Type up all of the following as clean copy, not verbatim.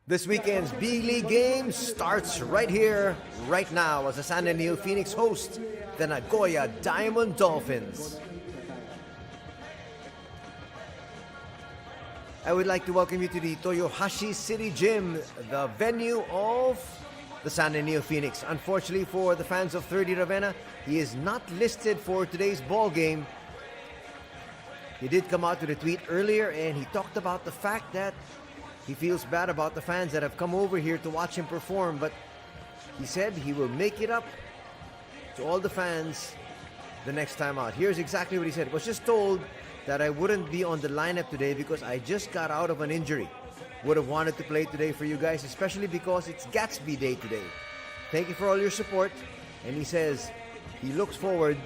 This weekend's B.LEAGUE game starts right here, right now, as the Neophoenix host the Nagoya Diamond Dolphins. I would like to welcome you to the Toyohashi City Gym, the venue of the Neophoenix. Unfortunately for the fans of 30 Ravenna, he is not listed for today's ball game. He did come out with a tweet earlier and he talked about the fact that he feels bad about the fans that have come over here to watch him perform, but he said he will make it up to all the fans the next time out. Here's exactly what he said. I was just told that I wouldn't be on the lineup today because I just got out of an injury. Would have wanted to play today for you guys, especially because it's Gatsby Day today. Thank you for all your support. And he says he looks forward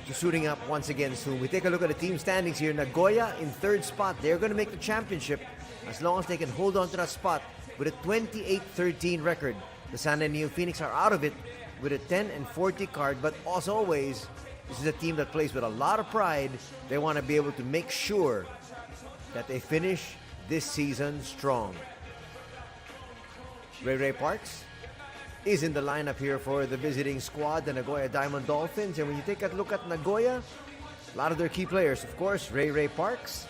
to suiting up once again soon. We take a look at the team standings here. Nagoya in third spot. They're going to make the championship as long as they can hold on to that spot with a 28-13 record. The Neophoenix are out of it with a 10-40 card, but as always, this is a team that plays with a lot of pride. They want to be able to make sure that they finish this season strong. Ray Parks is in the lineup here for the visiting squad, the Nagoya Diamond Dolphins. And when you take a look at Nagoya, a lot of their key players, of course, Ray Parks.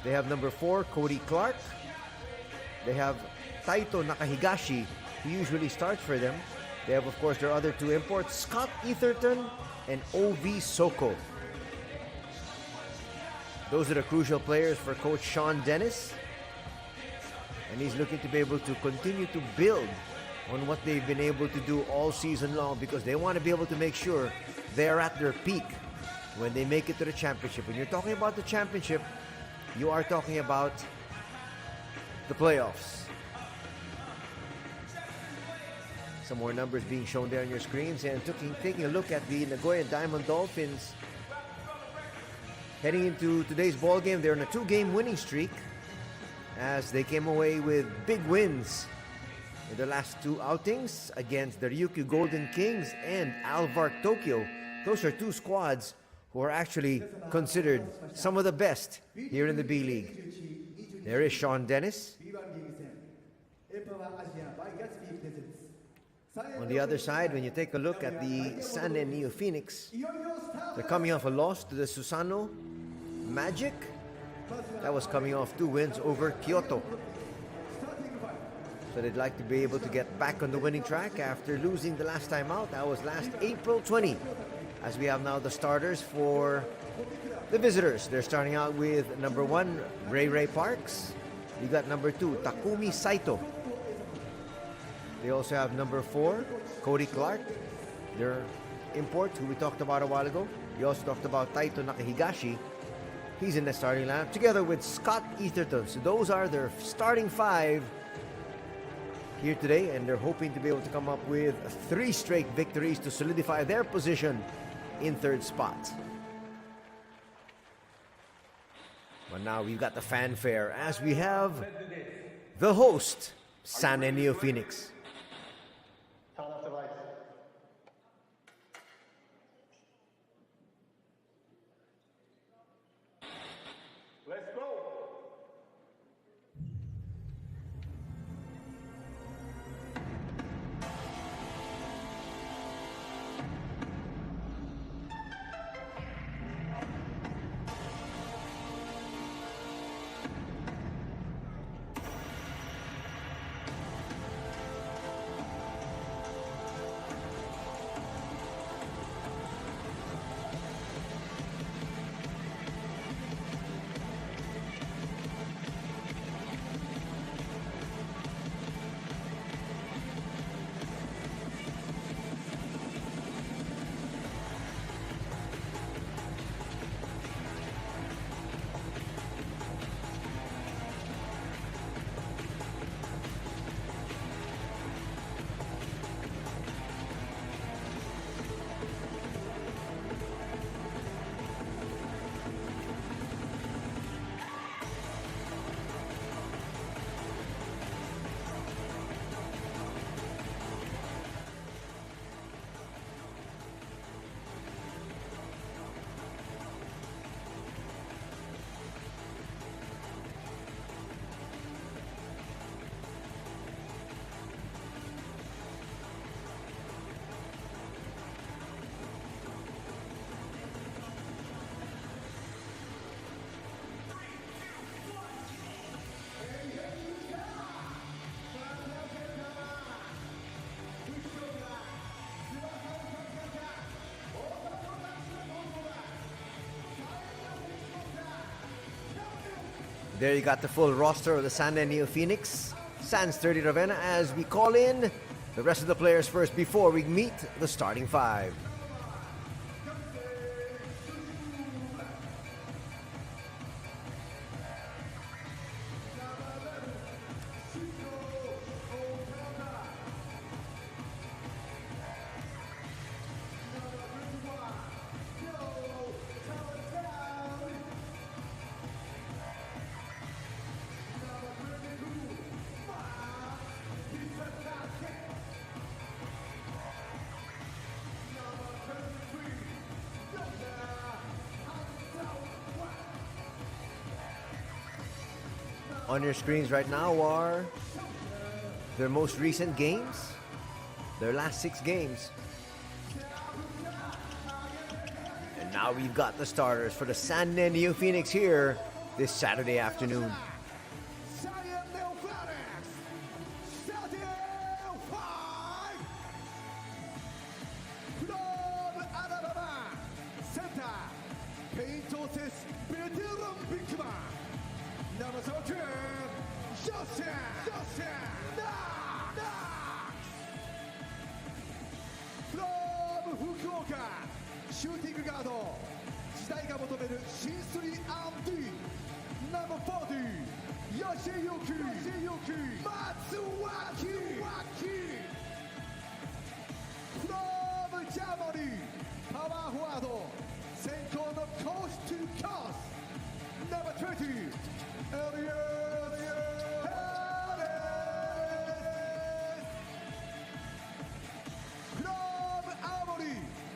They have number 4, Cody Clark. They have Taito Nakahigashi, who usually starts for them. They have, of course, their other 2 imports, Scott Etherton and O.V. Soko. Those are the crucial players for Coach Sean Dennis. And he's looking to be able to continue to build on what they've been able to do all season long, because they want to be able to make sure they're at their peak when they make it to the championship. When you're talking about the championship, you are talking about the playoffs. Some more numbers being shown there on your screens, and taking a look at the Nagoya Diamond Dolphins heading into today's ball game. They're on a 2-game winning streak as they came away with big wins in the last 2 outings against the Ryukyu Golden Kings and Alvark Tokyo. Those are 2 squads who are actually considered some of the best here in the B.LEAGUE. There is Sean Dennis. On the other side, when you take a look at the Neophoenix, they're coming off a loss to the Susano Magic. That was coming off 2 wins over Kyoto. So they'd like to be able to get back on the winning track after losing the last time out. That was last April 20. As we have now the starters for the visitors. They're starting out with number 1, Ray Parks. You got number 2, Takumi Saito. They also have number 4, Cody Clark, their import, who we talked about a while ago. We also talked about Taito Nakahigashi. He's in the starting lineup, together with Scott Etherton. So those are their starting 5 here today, and they're hoping to be able to come up with 3 straight victories to solidify their position in third spot. But now we've got the fanfare as we have the host, Neophoenix. Let's go. There you got the full roster of the Sanda Neophoenix. Sans 30 Ravenna as we call in the rest of the players first before we meet the starting five. On your screens right now are their most recent games, their last 6 games. And now we've got the starters for the Sanda Neophoenix here this Saturday afternoon. Shooting guard 時代が求める新 3&D Number 40 Yoshiyuki Matsuwaki From Germany パワーフォワード先行のコーストゥコース Number 20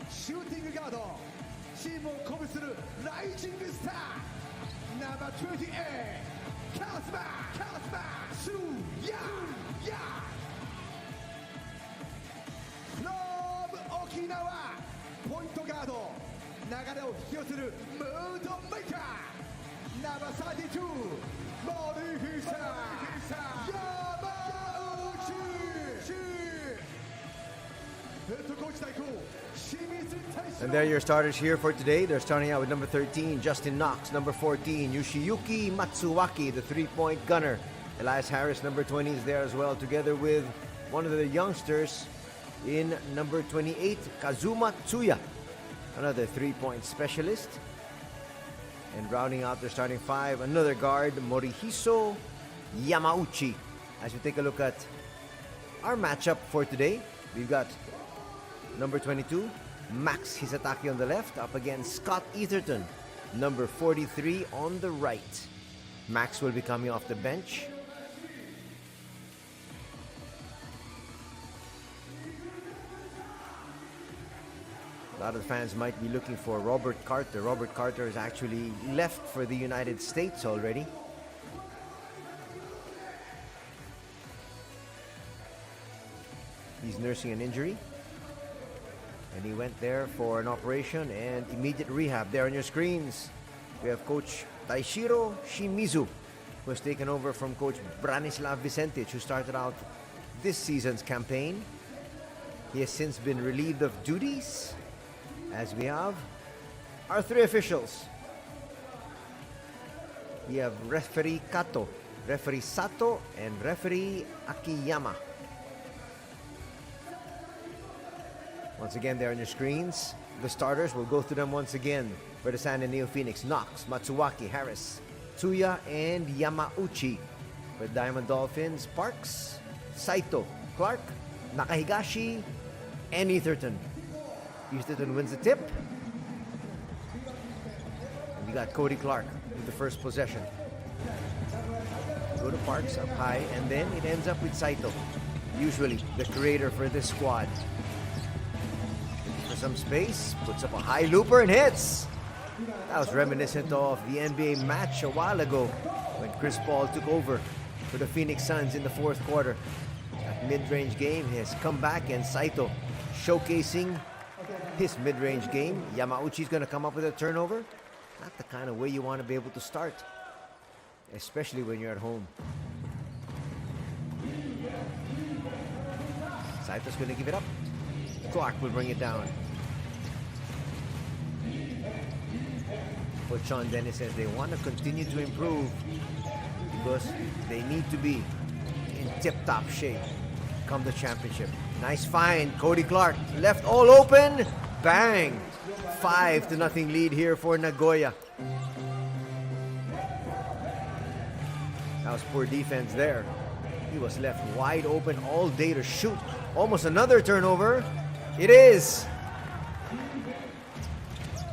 シューティングガードチームを鼓舞するライジングスター Number 28 カズマスーヤ From 沖縄ポイントガード流れを引き寄せるムードメーカー Number 32森久山内 And there are your starters here for today. They're starting out with number 13, Justin Knox. Number 14, Yoshiyuki Matsuwaki, the three-point gunner. Elias Harris, number 20, is there as well, together with one of the youngsters in number 28, Kazuma Tsuya, another three-point specialist. And rounding out their starting five, another guard, Morihiso Yamauchi. As we take a look at our matchup for today, we've got number 22, Max Hisataki on the left, up against Scott Etherton, number 43 on the right. Max will be coming off the bench. A lot of fans might be looking for Robert Carter. Robert Carter has actually left for the United States already. He's nursing an injury. And he went there for an operation and immediate rehab. There on your screens, we have Coach Taishiro Shimizu, who has taken over from Coach Branislav Vicentich, who started out this season's campaign. He has since been relieved of duties, as we have our 3 officials. We have referee Kato, referee Sato, and referee Akiyama. Once again, there on your screens, the starters. We'll go through them once again. For the Sanda Neophoenix, Knox, Matsuwaki, Harris, Tsuya, and Yamauchi. For Diamond Dolphins, Parks, Saito, Clark, Nakahigashi, and Etherton. Etherton wins the tip. And we got Cody Clark with the first possession. Go to Parks up high, and then it ends up with Saito, usually the creator for this squad. For some space, puts up a high looper and hits. That was reminiscent of the NBA match a while ago when Chris Paul took over for the Phoenix Suns in the 4th quarter. That mid-range game has come back, and Saito showcasing his mid-range game. Yamauchi's going to come up with a turnover. Not the kind of way you want to be able to start, especially when you're at home. Saito's going to give it up. Clark will bring it down. What Sean Dennis says, they want to continue to improve because they need to be in tip-top shape come the championship. Nice find, Cody Clark. Left all open. Bang! 5-0 lead here for Nagoya. That was poor defense there. He was left wide open all day to shoot. Almost another turnover. It is.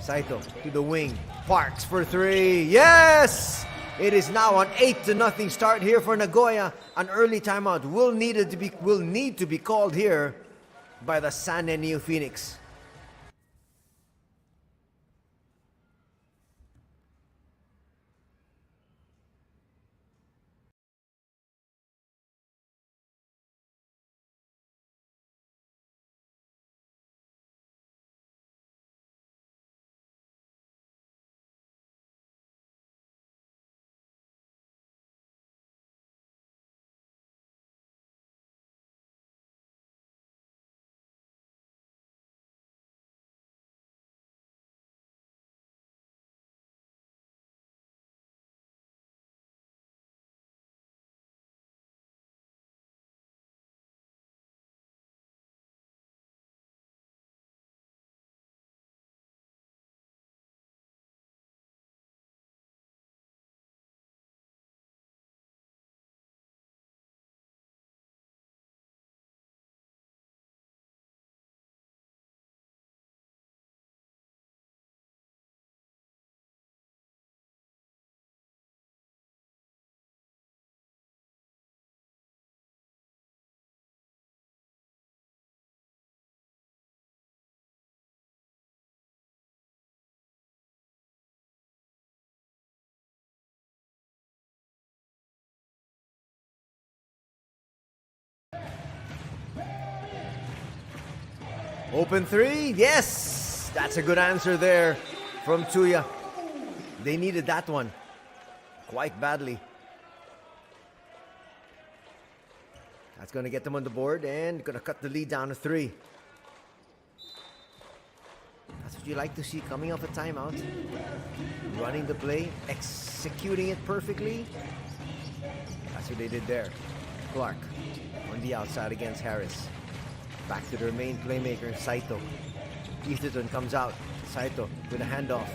Saito to the wing. Parks for three. Yes! It is now an 8-0 start here for Nagoya. An early timeout will need to be called here by the San Neophoenix. Open three, yes! That's a good answer there from Tuya. They needed that one quite badly. That's going to get them on the board and going to cut the lead down to 3. That's what you like to see coming off a timeout. Running the play, executing it perfectly. That's what they did there. Clark on the outside against Harris. Back to their main playmaker, Saito. Etherton comes out. Saito with a handoff.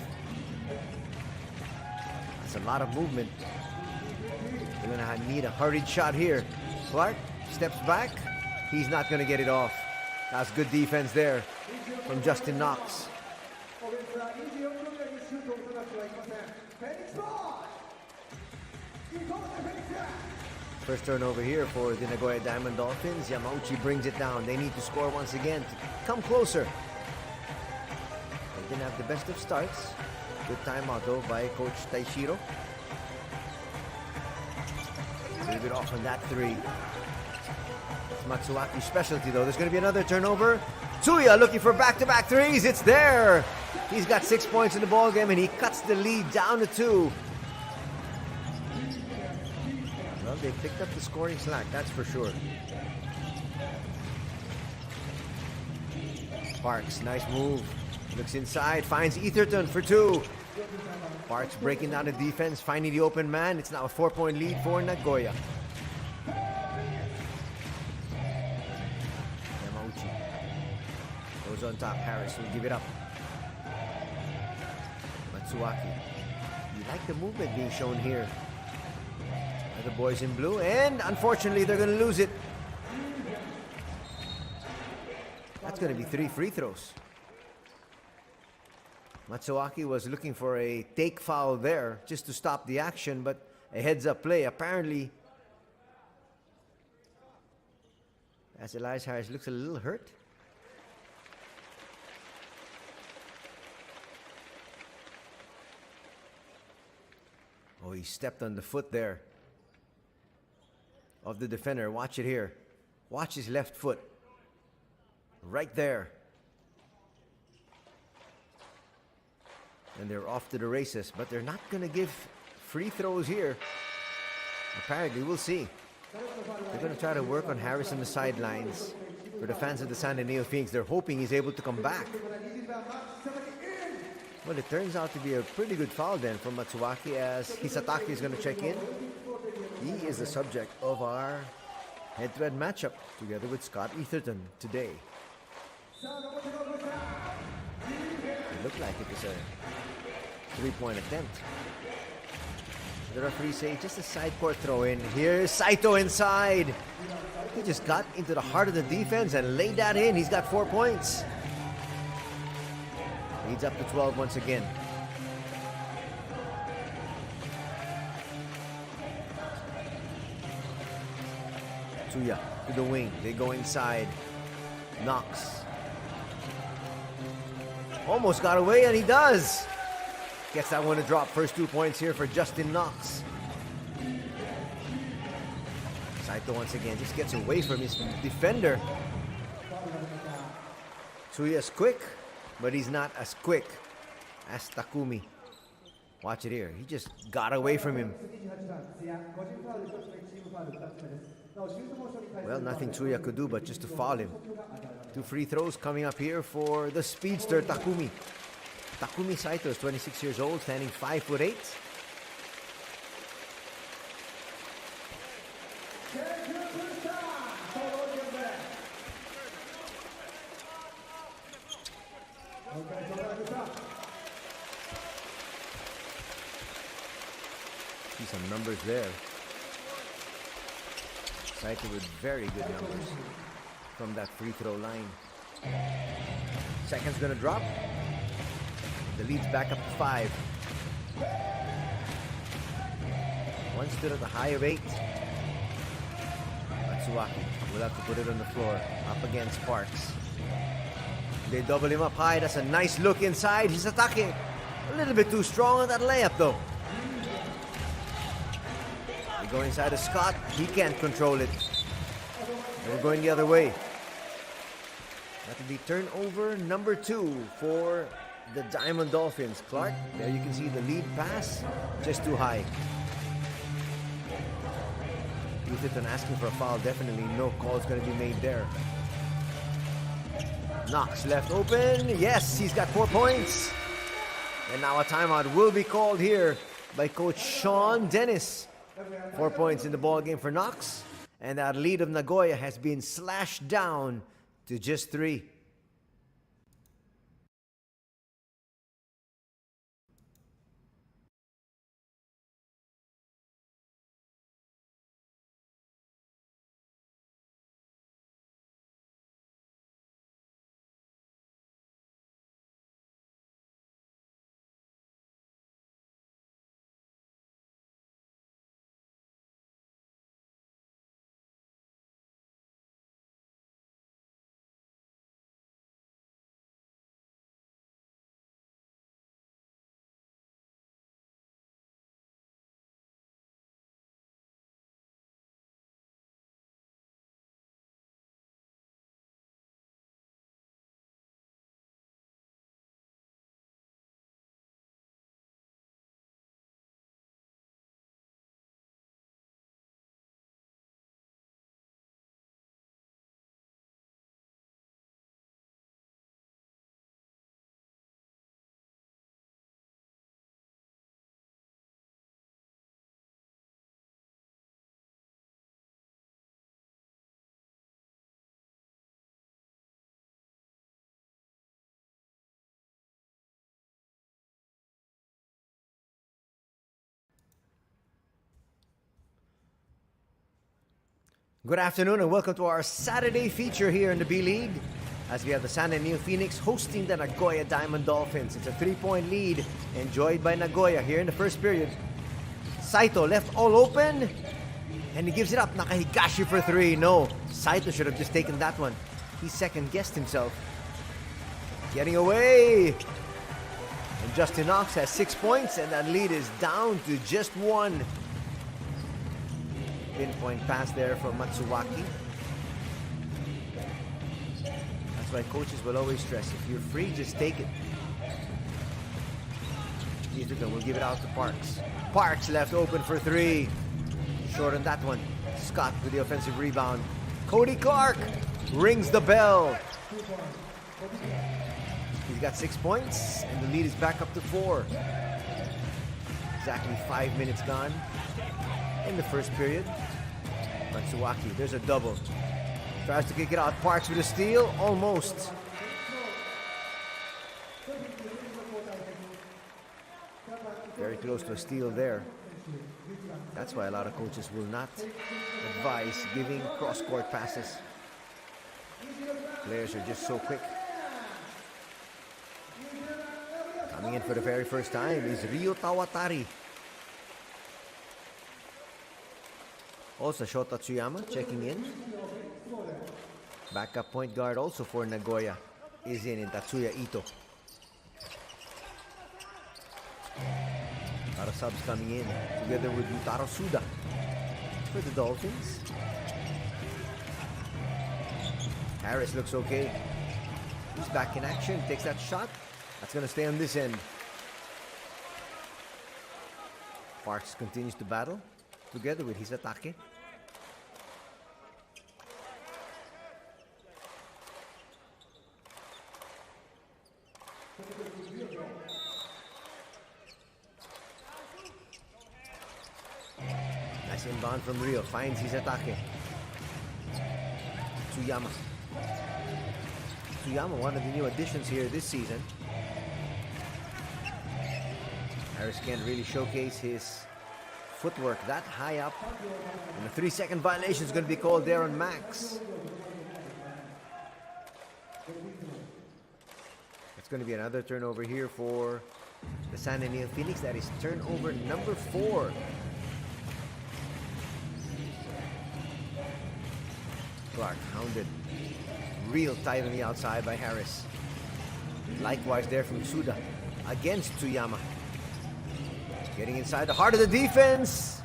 That's a lot of movement. They're going to need a hurried shot here. Clark steps back. He's not going to get it off. That's good defense there from Justin Knox. First turnover here for the Nagoya Diamond Dolphins. Yamauchi brings it down. They need to score once again to come closer. They didn't have the best of starts. Good timeout though by Coach Taishiro. Leave it off on that 3. It's Matsuaki's specialty though. There's going to be another turnover. Tsuya looking for back-to-back threes. It's there. He's got 6 points in the ball game and he cuts the lead down to 2. Well, they picked up the scoring slack, that's for sure. Parks, nice move. Looks inside, finds Etherton for 2. Parks breaking down the defense, finding the open man. It's now a 4-point lead for Nagoya. Yamauchi goes on top. Harris will give it up. Matsuaki. You like the movement being shown here. The boys in blue, and unfortunately they're going to lose it. That's going to be 3 free throws. Matsuaki was looking for a take foul there just to stop the action, but a heads-up play. Apparently, as Elias Harris looks a little hurt. Oh, he stepped on the foot there of the defender. Watch it here. Watch his left foot. Right there. And they're off to the races, but they're not going to give free throws here. Apparently, we'll see. They're going to try to work on Harris on the sidelines. For the fans of the San Neophoenix, they're hoping he's able to come back. Well, it turns out to be a pretty good foul then from Matsuaki as Hisataki is going to check in. He is the subject of our head-to-head matchup together with Scott Etherton today. It looked like it was a three-point attempt. The referee say just a side court throw in. Here's Saito inside. He just got into the heart of the defense and laid that in. He's got 4 points. Leads up to 12 once again. Tsuya to the wing. They go inside. Knox. Almost got away, and he does. Gets that one to drop. First 2 points here for Justin Knox. Saito once again just gets away from his defender. Tsuya's quick, but he's not as quick as Takumi. Watch it here. He just got away from him. Well, nothing Tsuya could do but just to foul him. 2 free throws coming up here for the speedster Takumi. Takumi Saito is 26 years old, standing 5'8". See some numbers there. Saito with very good numbers from that free throw line. Second's gonna drop. The lead's back up to 5. One stood at the high of 8. Matsuaki will have to put it on the floor. Up against Sparks. They double him up high. That's a nice look inside. He's attacking. A little bit too strong on that layup though. They go inside of Scott. He can't control it. We're going the other way. That will be turnover number 2 for the Diamond Dolphins. Clark, there you can see the lead pass. Just too high. Etherton asking for a foul. Definitely no call is going to be made there. Knox left open. Yes, he's got 4 points. And now a timeout will be called here by Coach Sean Dennis. 4 points in the ball game for Knox. And that lead of Nagoya has been slashed down to just 3. Good afternoon and welcome to our Saturday feature here in the B-League as we have the San Neophoenix hosting the Nagoya Diamond Dolphins. It's a 3-point lead enjoyed by Nagoya here in the first period. Saito left all open and he gives it up. Nakahigashi for 3. No, Saito should have just taken that one. He second-guessed himself. Getting away. And Justin Knox has 6 points and that lead is down to just 1. Pinpoint pass there from Matsuaki. That's why coaches will always stress, if you're free, just take it. Etherton will give it out to Parks. Parks left open for 3. Short on that one. Scott with the offensive rebound. Cody Clark rings the bell. He's got 6 points, and the lead is back up to 4. Exactly 5 minutes gone in the first period. Matsuwaki, there's a double. Tries to kick it out. Parks with a steal, almost. Very close to a steal there. That's why a lot of coaches will not advise giving cross-court passes. Players are just so quick. Coming in for the very first time is Ryo Tawatari. Also Shota Tsuyama checking in. Backup point guard also for Nagoya is in Tatsuya Ito. A lot of subs coming in together with Yutaro Suda for the Dolphins. Harris looks okay. He's back in action, takes that shot. That's going to stay on this end. Parks continues to battle together with Hisatake. Nice inbound from Rio. Finds Hisatake. Tsuyama. Tsuyama, one of the new additions here this season. Harris can't really showcase his footwork that high up. And a 3-second violation is going to be called there on Max. It's going to be another turnover here for the San Neophoenix. That is turnover number 4. Clark hounded real tight on the outside by Harris. Likewise there from Suda against Tsuyama. Getting inside the heart of the defense.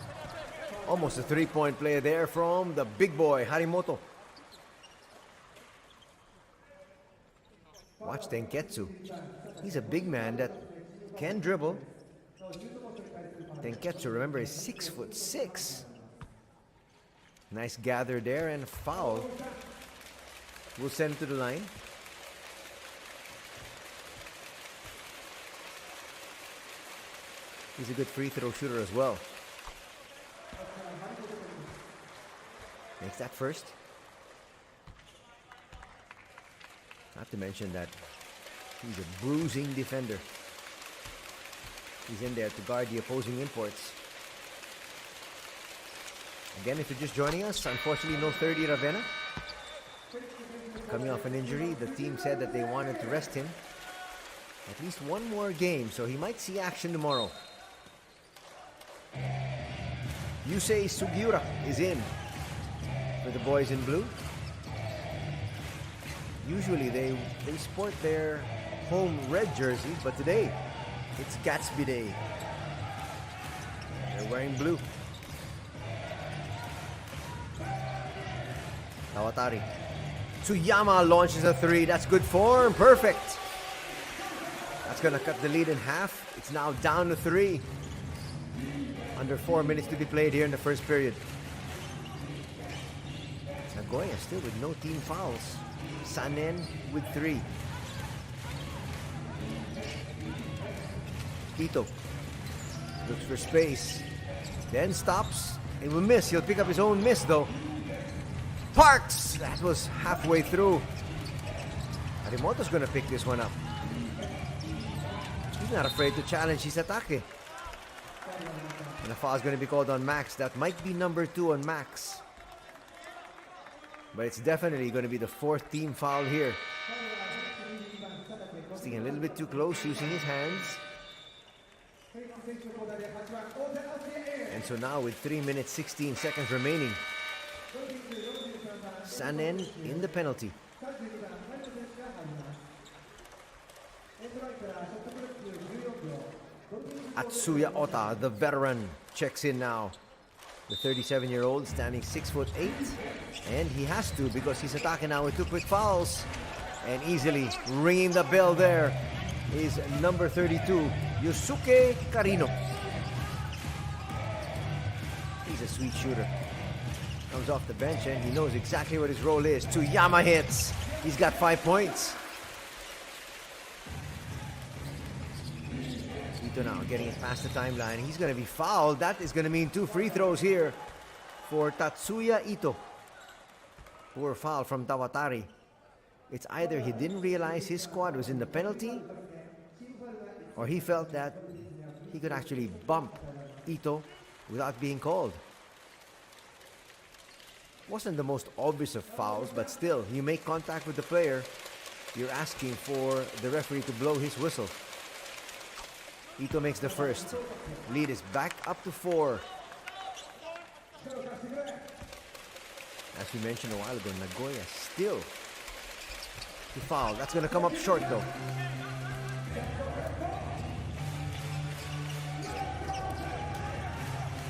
Almost a 3-point play there from the big boy, Harimoto. Watch Tenketsu. He's a big man that can dribble. Tenketsu, remember, is 6'6". Nice gather there and foul. We'll send him to the line. He's a good free throw shooter as well. Makes that first. Not to mention that he's a bruising defender. He's in there to guard the opposing imports. Again, if you're just joining us, unfortunately no 30 Ravenna. Coming off an injury, the team said that they wanted to rest him at least one more game, so he might see action tomorrow. Yusei Sugiura is in for the boys in blue. Usually they sport their home red jerseys, but today it's Gatsby Day. They're wearing blue. Tawatari. Tsuyama launches a 3. That's good form. Perfect. That's going to cut the lead in half. It's now down to 3. Under 4 minutes to be played here in the first period. Nagoya still with no team fouls. Sanen with 3. Ito looks for space. Then stops and will miss. He'll pick up his own miss though. Parks! That was halfway through. Harimoto's gonna pick this one up. He's not afraid to challenge Hisatake. And a foul is gonna be called on Max. That might be number 2 on Max. But it's definitely gonna be the 4th team foul here. Staying a little bit too close, using his hands. And so now with 3 minutes 16 seconds remaining, Sanen in the penalty. Atsuya Ota, the veteran, checks in now. The 37-year-old standing 6'8", and he has to because he's attacking now with 2 quick fouls. And easily ringing the bell there is number 32, Yosuke Karino. He's a sweet shooter. Comes off the bench and he knows exactly what his role is. Tsuyama hits. He's got 5 points. Ito now getting it past the timeline. He's going to be fouled. That is going to mean 2 free throws here for Tatsuya Ito. Poor foul from Tawatari. It's either he didn't realize his squad was in the penalty, or he felt that he could actually bump Ito without being called. Wasn't the most obvious of fouls, but still, you make contact with the player, you're asking for the referee to blow his whistle. Ito makes the first. Lead is back up to 4. As we mentioned a while ago, Nagoya still to foul. That's going to come up short though.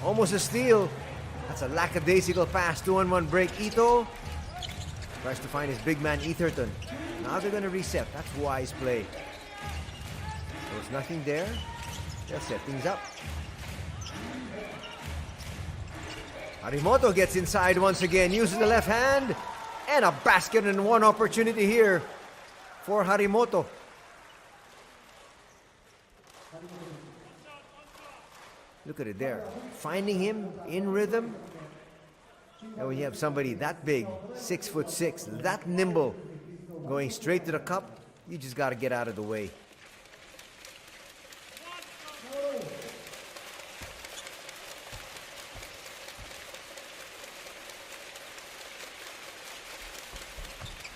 Almost a steal. That's a lackadaisical pass. 2-on-1 break. Ito tries to find his big man Etherton. Now they're going to reset. That's wise play. There's nothing there. They'll set things up. Harimoto gets inside once again, uses the left hand, and a basket and one opportunity here for Harimoto. Look at it there. Finding him in rhythm. And when you have somebody that big, 6'6", that nimble, going straight to the cup, you just got to get out of the way.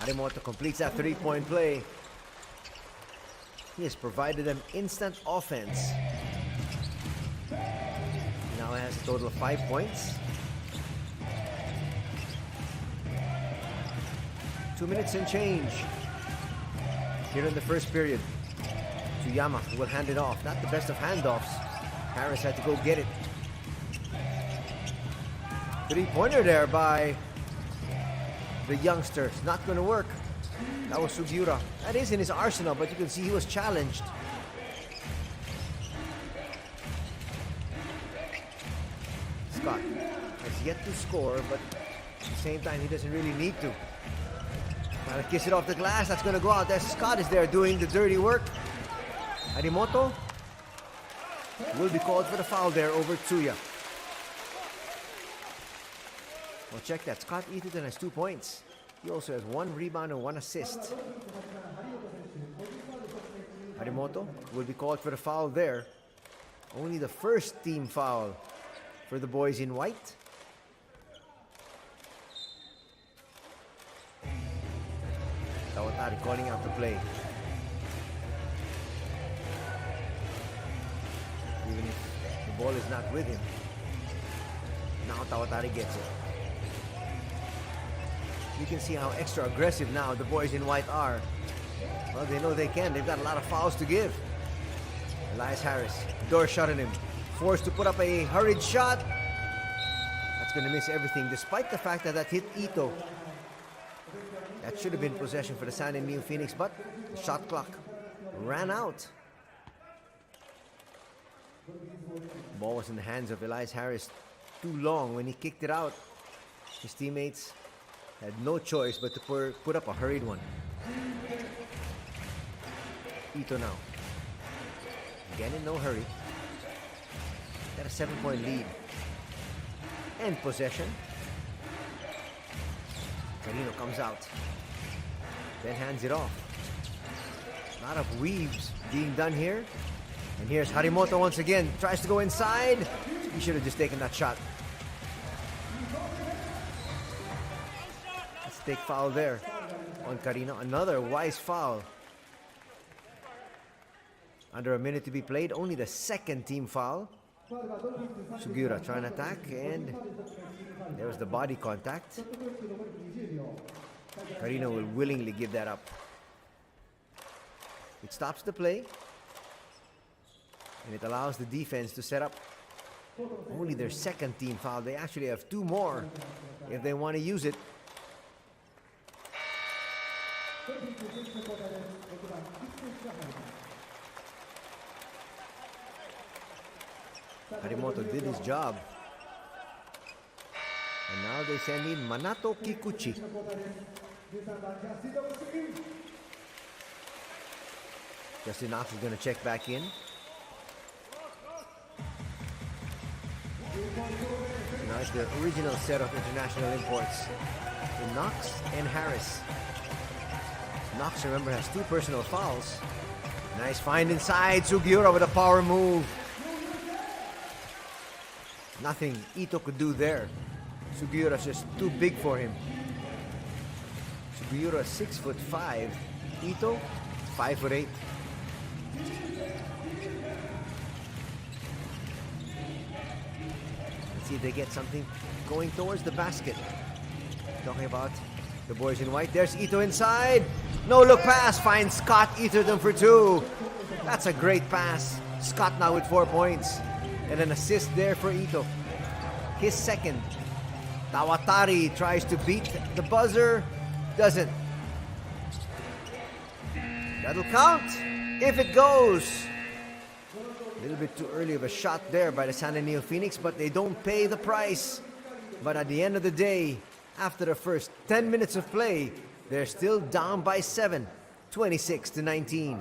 Harimoto completes that 3-point play. He has provided them instant offense. Now has a total of 5 points. 2 minutes and change here in the first period. Tsuyama will hand it off. Not the best of handoffs. Harris had to go get it. 3-pointer there by the youngster. It's not going to work. That was Sugiura. That is in his arsenal, but you can see he was challenged. Scott has yet to score, but at the same time, he doesn't really need to. Trying to kiss it off the glass. That's going to go out. There, Scott is there doing the dirty work. Harimoto will be called for the foul there over Tsuya. Well, check that. Scott Etherton has 2 points. He also has 1 rebound and 1 assist. Harimoto will be called for the foul there. Only the first team foul for the boys in white. Tawatari calling out the play. Even if the ball is not with him. Now Tawatari gets it. You can see how extra aggressive now the boys in white are. Well, they know they can. They've got a lot of fouls to give. Elias Harris, door shot on him. Forced to put up a hurried shot. That's going to miss everything, despite the fact that that hit Ito. That should have been possession for the San Neophoenix, but the shot clock ran out. Ball was in the hands of Elias Harris too long when he kicked it out. His teammates had no choice but to put up a hurried one. Ito now. Again in no hurry. Got a 7-point lead. And possession. Carino comes out. Then hands it off. A lot of weaves being done here. And here's Harimoto once again. Tries to go inside. He should have just taken that shot. Mistake foul there on Carino. Another wise foul. Under a minute to be played. Only the second team foul. Sugiura trying to attack, and there was the body contact. Carino will willingly give that up. It stops the play, and it allows the defense to set up. Only their second team foul. They actually have 2 more if they want to use it. Harimoto did his job. And now they send in Manato Kikuchi. Justin Knox is going to check back in. like the original set of international imports in Knox and Harris. Knox, remember, has 2 personal fouls. Nice find inside. Sugiura with a power move. Nothing Ito could do there. Sugiura's just too big for him. Sugiura 6'5". Ito 5'8". Let's see if they get something going towards the basket. Talking about the boys in white. There's Ito inside. No look pass. Finds Scott. Ito them for 2. That's a great pass. Scott now with 4 points. And an assist there for Ito. His second. Tawatari tries to beat the buzzer. Doesn't. That'll count if it goes. A little bit too early of a shot there by the San Neophoenix, but they don't pay the price. But at the end of the day, after the first 10 minutes of play, they're still down by 7, 26-19.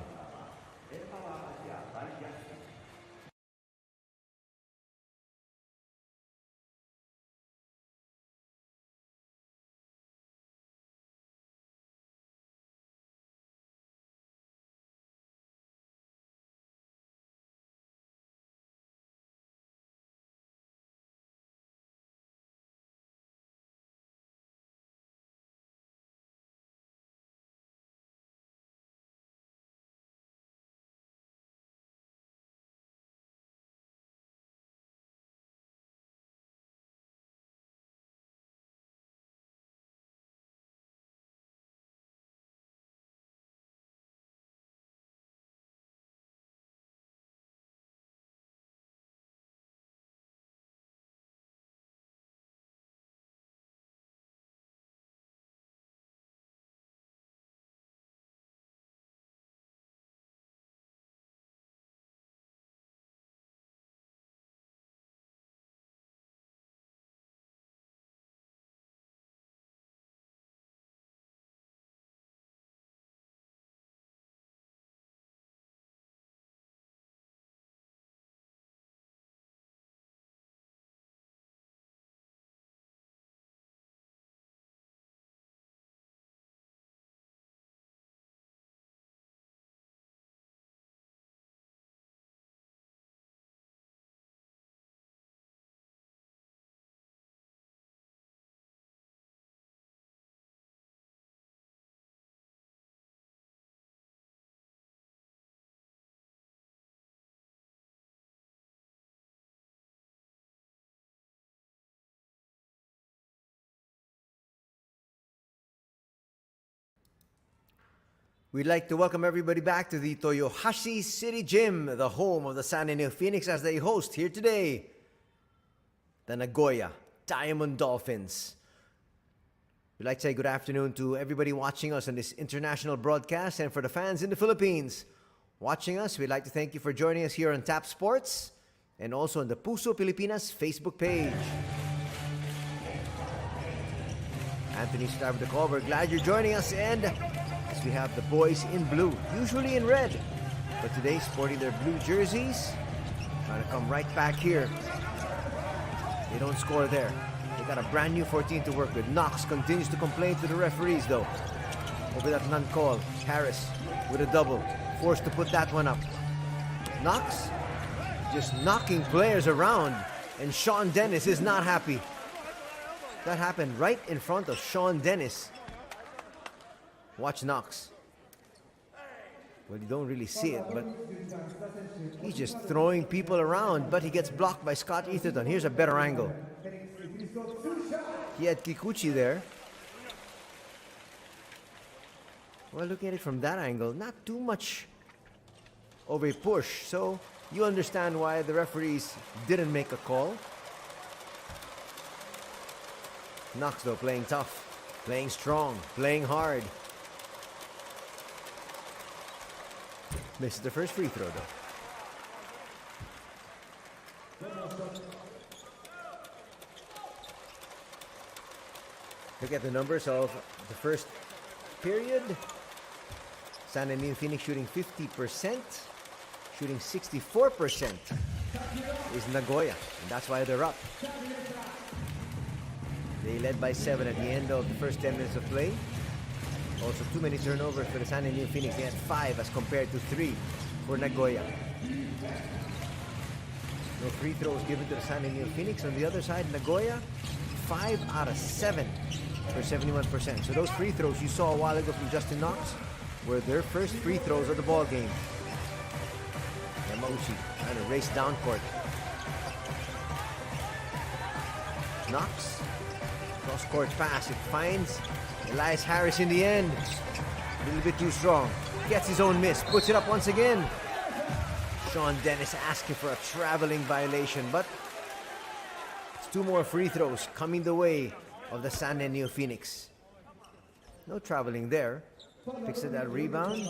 We'd like to welcome everybody back to the Toyohashi City Gym, the home of the San Neophoenix, as they host here today the Nagoya Diamond Dolphins. We'd like to say good afternoon to everybody watching us on this international broadcast, and for the fans in the Philippines watching us, we'd like to thank you for joining us here on Tap Sports and also on the Puso Pilipinas Facebook page. Anthony started with the call. We're glad you're joining us, and we have the boys in blue, usually in red, but today sporting their blue jerseys. Trying to come right back here. They don't score there. They got a brand new 14 to work with. Knox continues to complain to the referees though over that non-call. Harris with a double, forced to put that one up. Knox just knocking players around, and Sean Dennis is not happy. That happened right in front of Sean Dennis. Watch Knox. Well, you don't really see it, but he's just throwing people around, but he gets blocked by Scott Etherton. Here's a better angle. He had Kikuchi there. Well, looking at it from that angle, not too much of a push, so you understand why the referees didn't make a call. Knox, though, playing tough, playing strong, playing hard. Misses the first free throw, though. Look at the numbers of the first period. San Neophoenix shooting 50%, shooting 64% is Nagoya, and that's why they're up. They led by 7 at the end of the first 10 minutes of play. Also, too many turnovers for the San Neophoenix. They had 5 as compared to 3 for Nagoya. No free throws given to the San Neophoenix. On the other side, Nagoya, 5 out of 7 for 71%. So those free throws you saw a while ago from Justin Knox were their first free throws of the ball game. Yamauchi trying to race down court. Knox, cross-court pass. It finds Elias Harris in the end. A little bit too strong. Gets his own miss. Puts it up once again. Sean Dennis asking for a traveling violation, but it's 2 more free throws coming the way of the San Neophoenix. No traveling there. Picks up that rebound.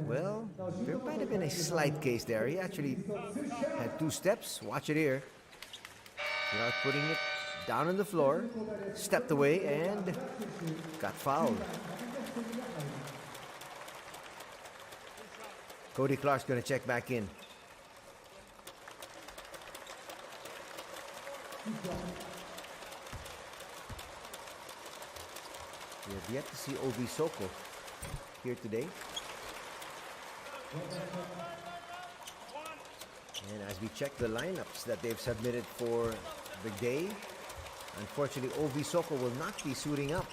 Well, there might have been a slight case there. He actually had 2 steps. Watch it here. Without putting it down on the floor. Stepped away and got fouled. Cody Clark's going to check back in. We have yet to see Obi Soko here today. And as we check the lineups that they've submitted for the day, unfortunately, Obi Soko will not be suiting up.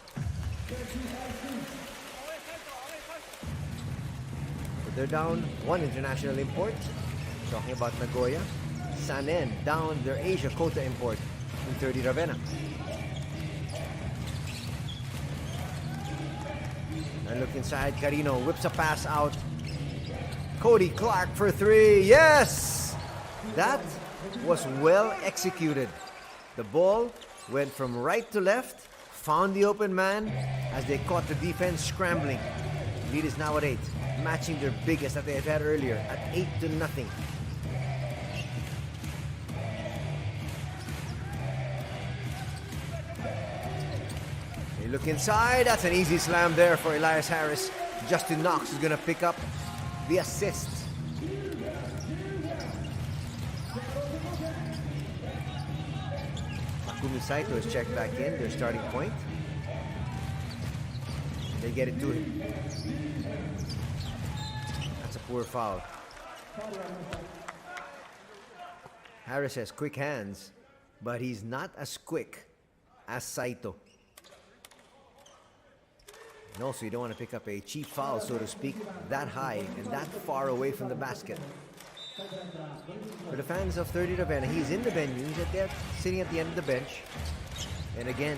But they're down 1 international import. Talking about Nagoya. Sanen down their Asia quota import in 30 Ravenna. And look inside, Carino whips a pass out. Cody Clark for 3. Yes! That was well executed. The ball went from right to left, found the open man as they caught the defense scrambling. Lead is now at 8, matching their biggest that they had had earlier at 8-0. They look inside. That's an easy slam there for Elias Harris. Justin Knox is going to pick up the assist. Takumi Saito is checked back in, their starting point. They get it to him. That's a poor foul. Harris has quick hands, but he's not as quick as Saito. And also, you don't want to pick up a cheap foul, so to speak, that high and that far away from the basket. For the fans of 30 Ravenna, he's in the venue. He's sitting at the end of the bench. And again,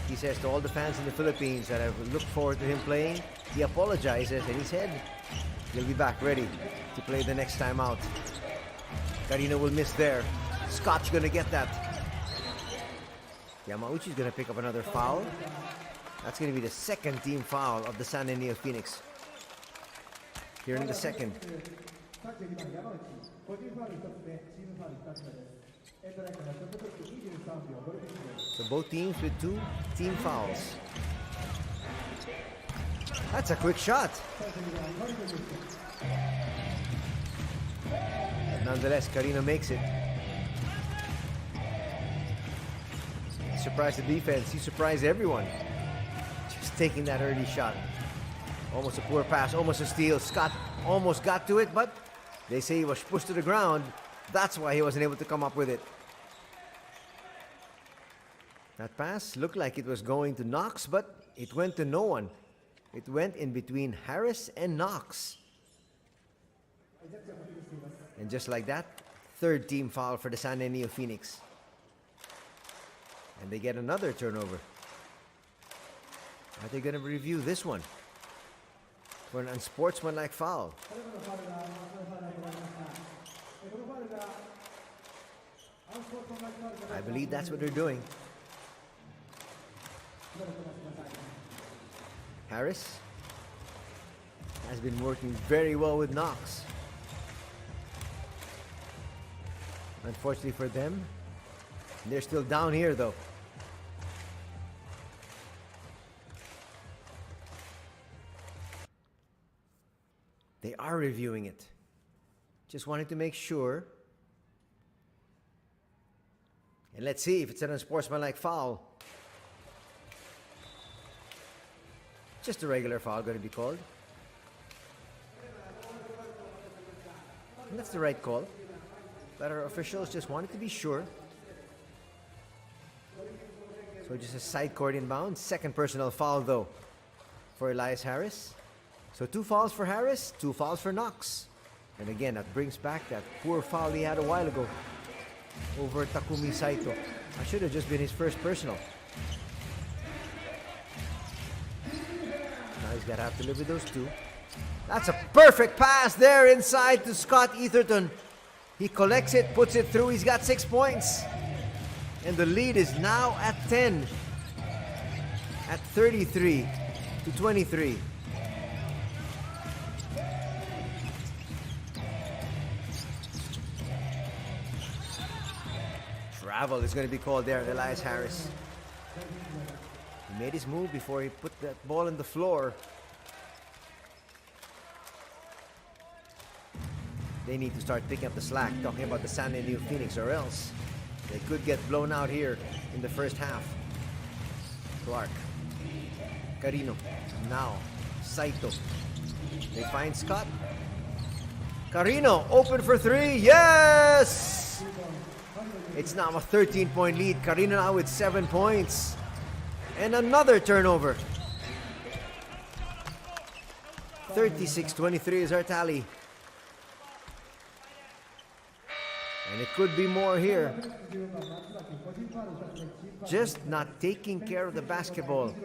he says to all the fans in the Philippines that have looked forward to him playing, he apologizes and he said he'll be back ready to play the next time out. Carino will miss there. Scott's going to get that. Yamauchi's going to pick up another foul. That's going to be the second team foul of the San Neophoenix. Here in the second. So both teams with 2 team fouls. That's a quick shot. But nonetheless, Carino makes it. He surprised the defense. He surprised everyone. Just taking that early shot. Almost a poor pass, almost a steal. Scott almost got to it, but they say he was pushed to the ground. That's why he wasn't able to come up with it. That pass looked like it was going to Knox, but it went to no one. It went in between Harris and Knox. And just like that, 3rd team foul for the San Neophoenix. And they get another turnover. Are they going to review this one for an unsportsmanlike foul? I believe that's what they're doing. Harris has been working very well with Knox. Unfortunately for them, they're still down here though. They are reviewing it. Just wanted to make sure. And let's see if it's an unsportsmanlike foul. Just a regular foul going to be called. And that's the right call. But our officials just wanted to be sure. So just a side court inbound. Second personal foul though for Elias Harris. So 2 fouls for Harris, 2 fouls for Knox. And again, that brings back that poor foul he had a while ago over Takumi Saito. I should have just been his first personal. Now he's got to have to live with those 2. That's a perfect pass there inside to Scott Etherton. He collects it, puts it through. He's got 6 points. And the lead is now at 10. At 33-23. Travel is going to be called there, Elias Harris. He made his move before he put that ball on the floor. They need to start picking up the slack, talking about the San Neophoenix, or else they could get blown out here in the first half. Clark, Carino, now Saito. They find Scott. Carino, open for 3, yes! It's now a 13-point lead. Carino now with 7 points. And another turnover. 36-23 is our tally. And it could be more here. Just not taking care of the basketball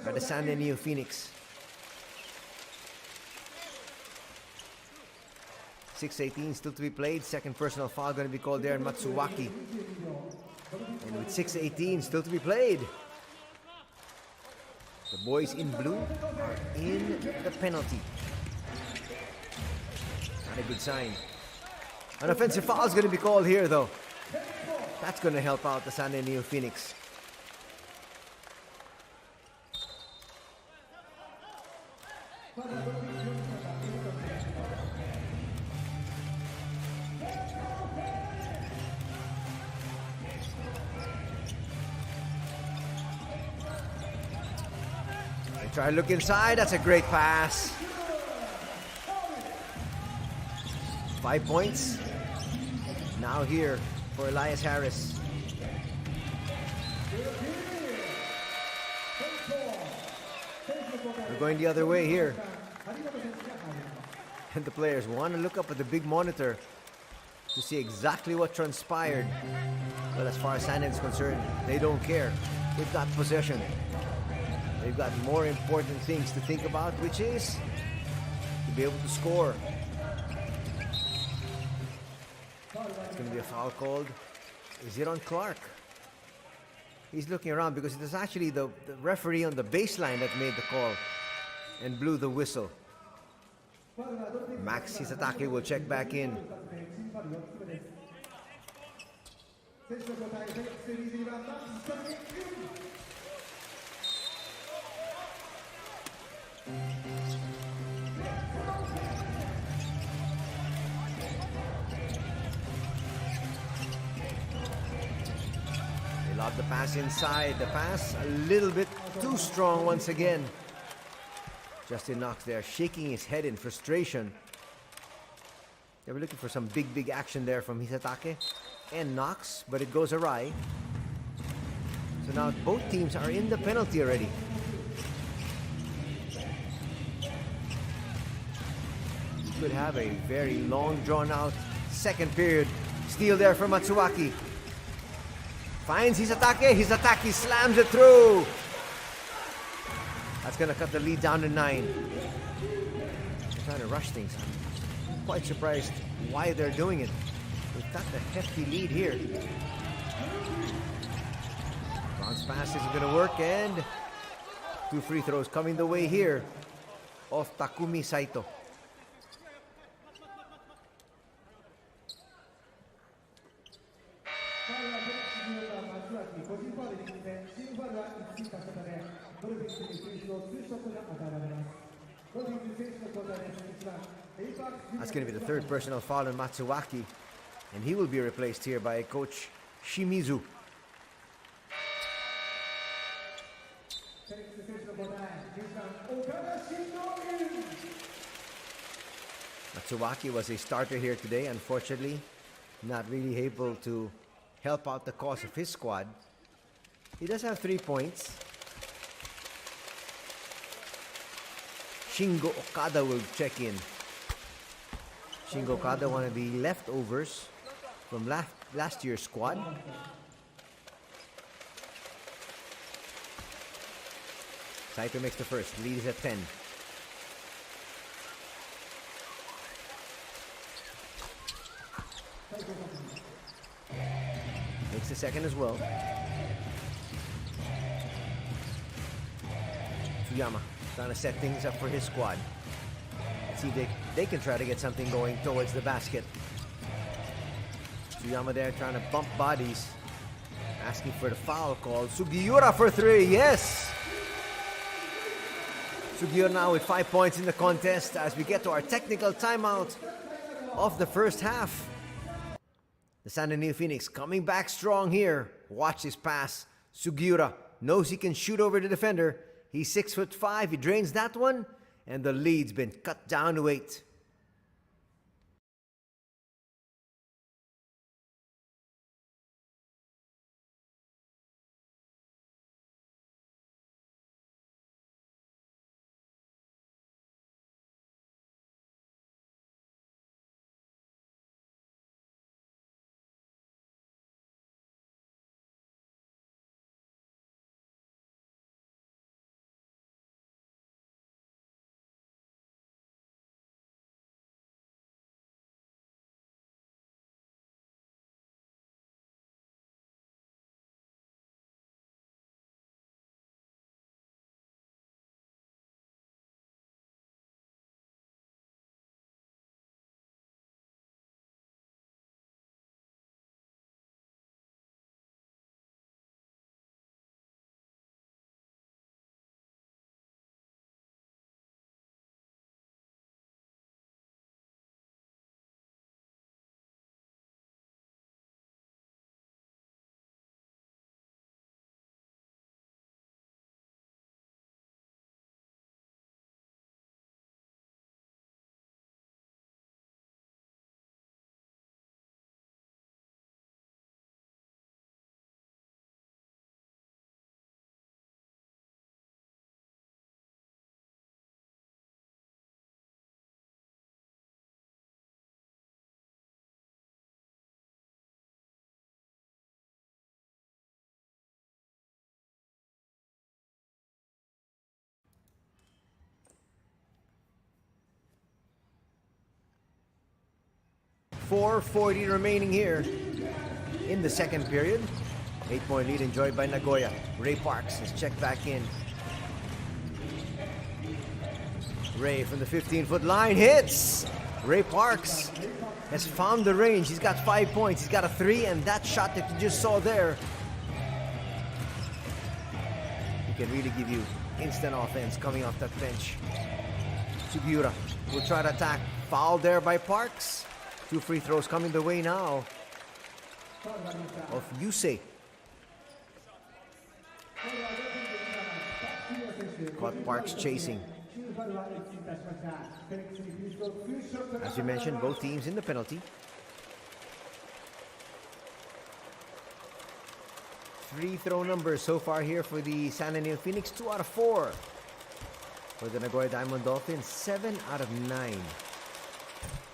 by the San Neophoenix. 6:18 still to be played. Second personal foul going to be called there in Matsuwaki. And with 6:18 still to be played, the boys in blue are in the penalty. Not a good sign. An offensive foul is going to be called here though. That's going to help out the San Neophoenix. Try to look inside. That's a great pass. 5 points. Now here for Elias Harris. We're going the other way here. And the players want to look up at the big monitor to see exactly what transpired. But as far as San is concerned, they don't care. They've got possession. They've got more important things to think about, which is to be able to score. It's going to be a foul called. Is it on Clark? He's looking around because it was actually the referee on the baseline that made the call and blew the whistle. Max Hisatake will check back in. They lob the pass inside. The pass a little bit too strong once again. Justin Knox there shaking his head in frustration. They were looking for some big action there from Hisatake and Knox, but it goes awry. So now both teams are in the penalty already. Could have a very long drawn out second period. Steal there from Matsuwaki. Finds Hisatake. Hisatake slams it through. That's going to cut the lead down to 9. They're trying to rush things. I'm quite surprised why they're doing it. They've got the hefty lead here. Bounce pass isn't going to work, and 2 free throws coming the way here of Takumi Saito. That's going to be the 3rd personal foul on Matsuwaki, and he will be replaced here by Coach Shimizu. Matsuwaki was a starter here today. Unfortunately, not really able to help out the cause of his squad. He does have 3 points. Shingo Okada will check in. Shingo Okada, one of the leftovers from last year's squad. Saito makes the first. Lead is at 10. Makes the second as well. Tsuyama trying to set things up for his squad. Let's see if they can try to get something going towards the basket. Tsuyama there trying to bump bodies. Asking for the foul call. Sugiura for 3. Yes! Sugiura now with 5 points in the contest as we get to our technical timeout of the first half. The San Neophoenix coming back strong here. Watch this pass. Sugiura knows he can shoot over the defender. He's 6'5". He drains that one, and the lead's been cut down to 8. .440 remaining here in the second period. 8-point lead enjoyed by Nagoya. Ray Parks is checked back in. Ray from the 15-foot line hits. Ray Parks has found the range. He's got 5 points. He's got a 3, and that shot that you just saw there, he can really give you instant offense coming off that bench. Sugiura will try to attack. Foul there by Parks. 2 free throws coming the way now of Yusei. Caught Parks chasing. As you mentioned, both teams in the penalty. Free throw numbers so far here for the San Neophoenix, 2 out of 4. For the Nagoya Diamond Dolphins, 7 out of 9.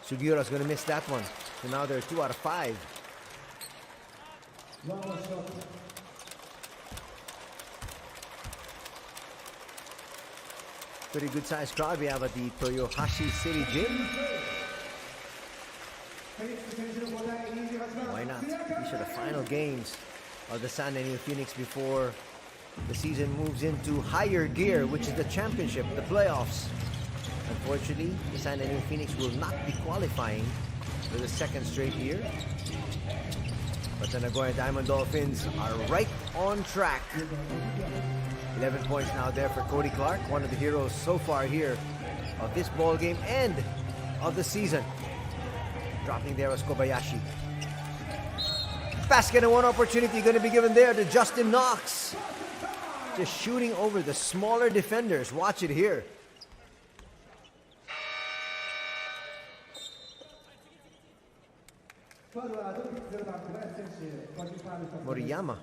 Sugiura's going to miss that one. So now they're 2 out of 5. Pretty good sized crowd we have at the Toyohashi City Gym. Why not? These are the final games of the San Neophoenix before the season moves into higher gear, which is the championship, the playoffs. Unfortunately, the San Neophoenix will not be qualifying for the second straight year. But the Nagoya Diamond Dolphins are right on track. 11 points now there for Cody Clark, one of the heroes so far here of this ball game and of the season. Dropping there was Kobayashi. Basket and one opportunity going to be given there to Justin Knox. Just shooting over the smaller defenders. Watch it here. Moriyama.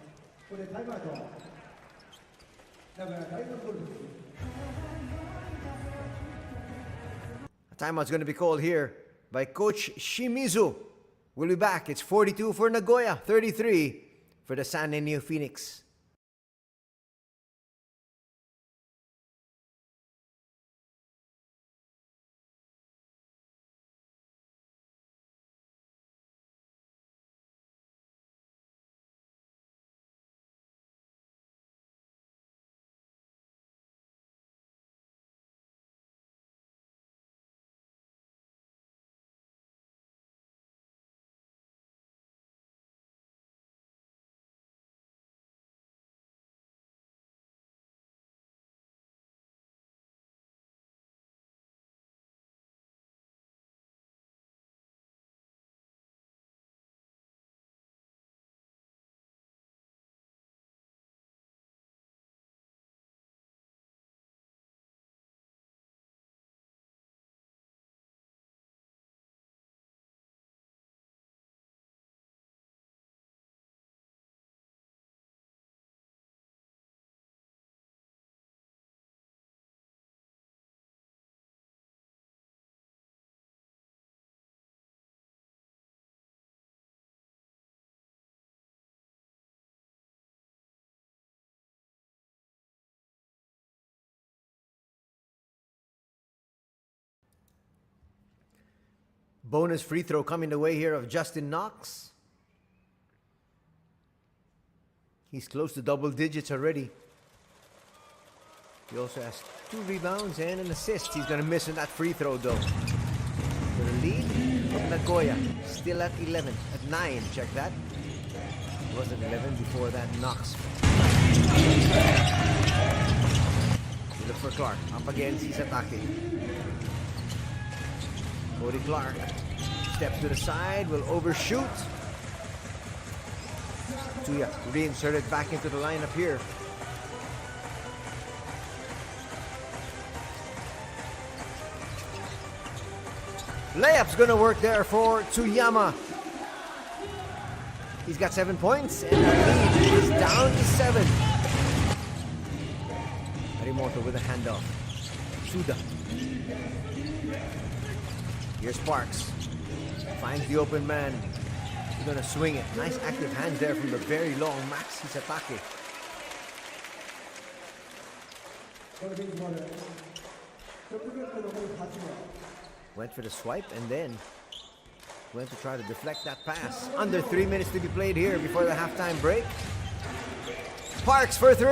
A timeout's going to be called here by Coach Shimizu. We'll be back. It's 42 for Nagoya, 33 for the San Neophoenix. Bonus free throw coming the way here of Justin Knox. He's close to double digits already. He also has 2 rebounds and an assist. He's going to miss on that free throw though. For the lead of Nagoya, still at 11, at 9, check that. It wasn't 11 before that. Knox. We look for Clark, up against Hisatake. Cody Clark steps to the side, will overshoot. Tuya reinserted back into the lineup here. Layup's gonna work there for Tsuyama. He's got 7 points, and the lead is down to 7. Harimoto with a handoff. Suda. Here's Sparks. Finds the open man. He's gonna swing it. Nice active hands there from the very long Max Hisatake. Went for the swipe and then went to try to deflect that pass. Under 3 minutes to be played here before the halftime break. Parks for 3.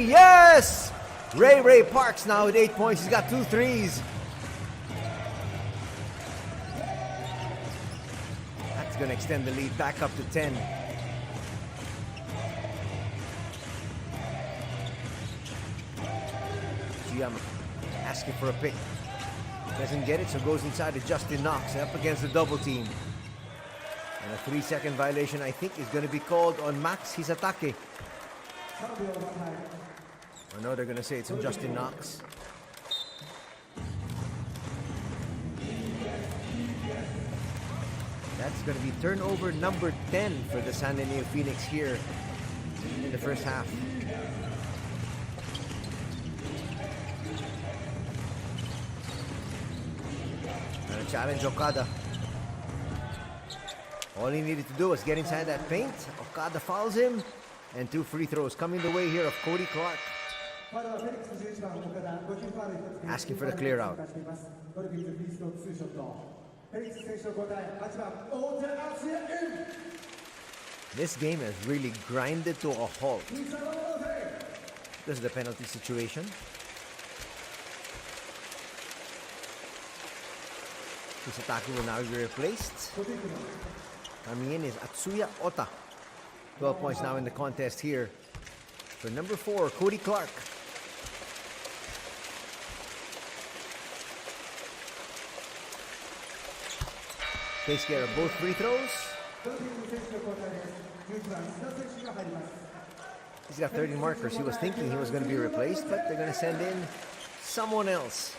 Yes! Ray Parks now with 8 points. He's got 2 threes. That's going to extend the lead back up to 10. Tsuyama asking for a pick. Doesn't get it, so goes inside to Justin Knox up against the double team. And a 3-second violation, I think, is going to be called on Max Hisatake. I know they're going to say it's on Justin Knox. That's going to be turnover number 10 for the San Neophoenix here in the first half. Gonna challenge Okada. All he needed to do was get inside that paint. Okada fouls him. And 2 free throws coming the way here of Cody Clark. Asking for the clear out. This game has really grinded to a halt. This is the penalty situation. Hisatake will now be replaced. Coming in is Atsuya Ota. 12 points now in the contest here for number 4, Cody Clark. Takes care of both free throws. He's got 13 markers. He was thinking he was going to be replaced, but they're going to send in someone else.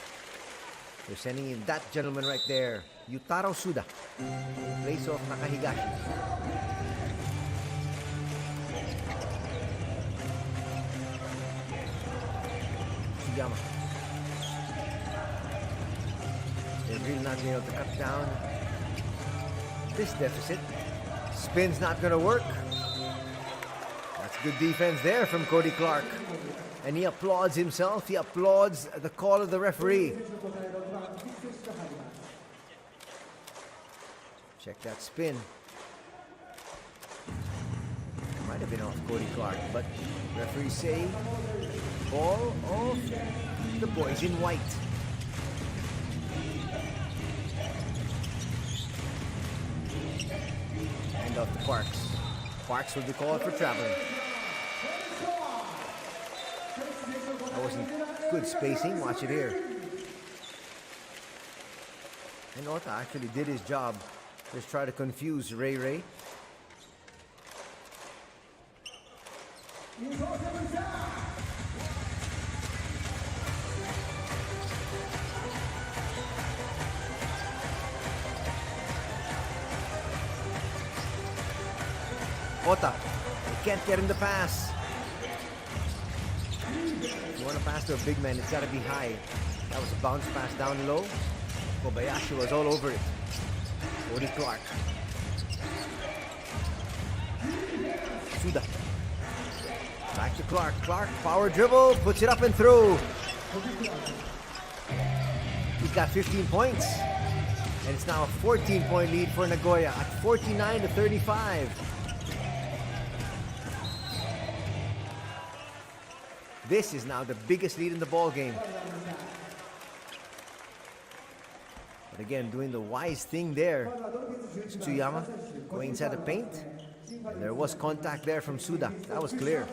They're sending in that gentleman right there, Yutaro Suda, in place of Nakahigashi. Tsuyama. They're really not being able to cut down this deficit. Spin's not going to work. That's good defense there from Cody Clark. And he applauds himself. He applauds the call of the referee. Check that spin. Might have been off Cody Clark, but referees say ball of the boys in white. Hand off to Parks. Parks will be called for traveling. That wasn't good spacing. Watch it here. And Ota actually did his job. Just try to confuse Ray Ray. Ota, they can't get him to pass. If you want to pass to a big man, it's got to be high. That was a bounce pass down low. Kobayashi was all over it. Cody Clark. Suda. Back to Clark. Clark, power dribble, puts it up and through. He's got 15 points. And it's now a 14-point lead for Nagoya at 49-35. This is now the biggest lead in the ball game. But again, doing the wise thing there. It's Tsuyama going inside the paint. And there was contact there from Suda. That was clear.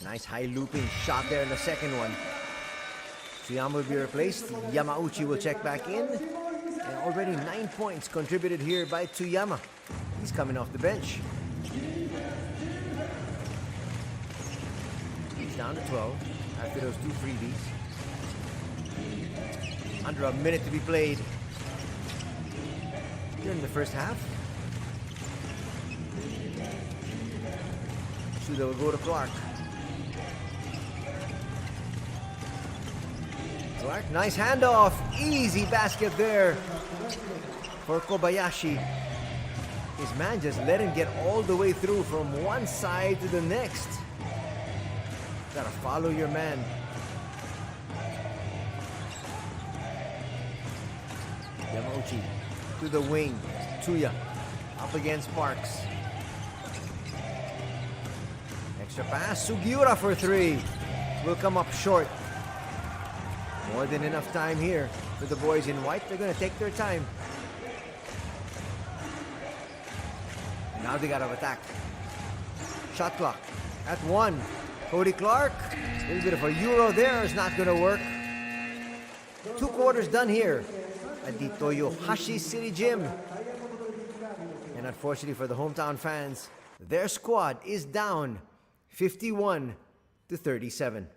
Nice high looping shot there in the second one. Tsuyama will be replaced. Yamauchi will check back in. And already 9 points contributed here by Tsuyama. He's coming off the bench. He's down to 12 after those 2 freebies. Under a minute to be played here in the first half. Suda will go to Clark. Clark, nice handoff. Easy basket there for Kobayashi. His man just let him get all the way through from one side to the next. Gotta follow your man. Yamauchi to the wing. Tsuya up against Parks. Extra pass. Sugiura for 3. Will come up short. More than enough time here for the boys in white. They're going to take their time. Now they got to attack. Shot clock at 1. Cody Clark. A little bit of a euro there is not going to work. 2 quarters done here at the Toyohashi City Gym. And unfortunately for the hometown fans, their squad is down 51-37.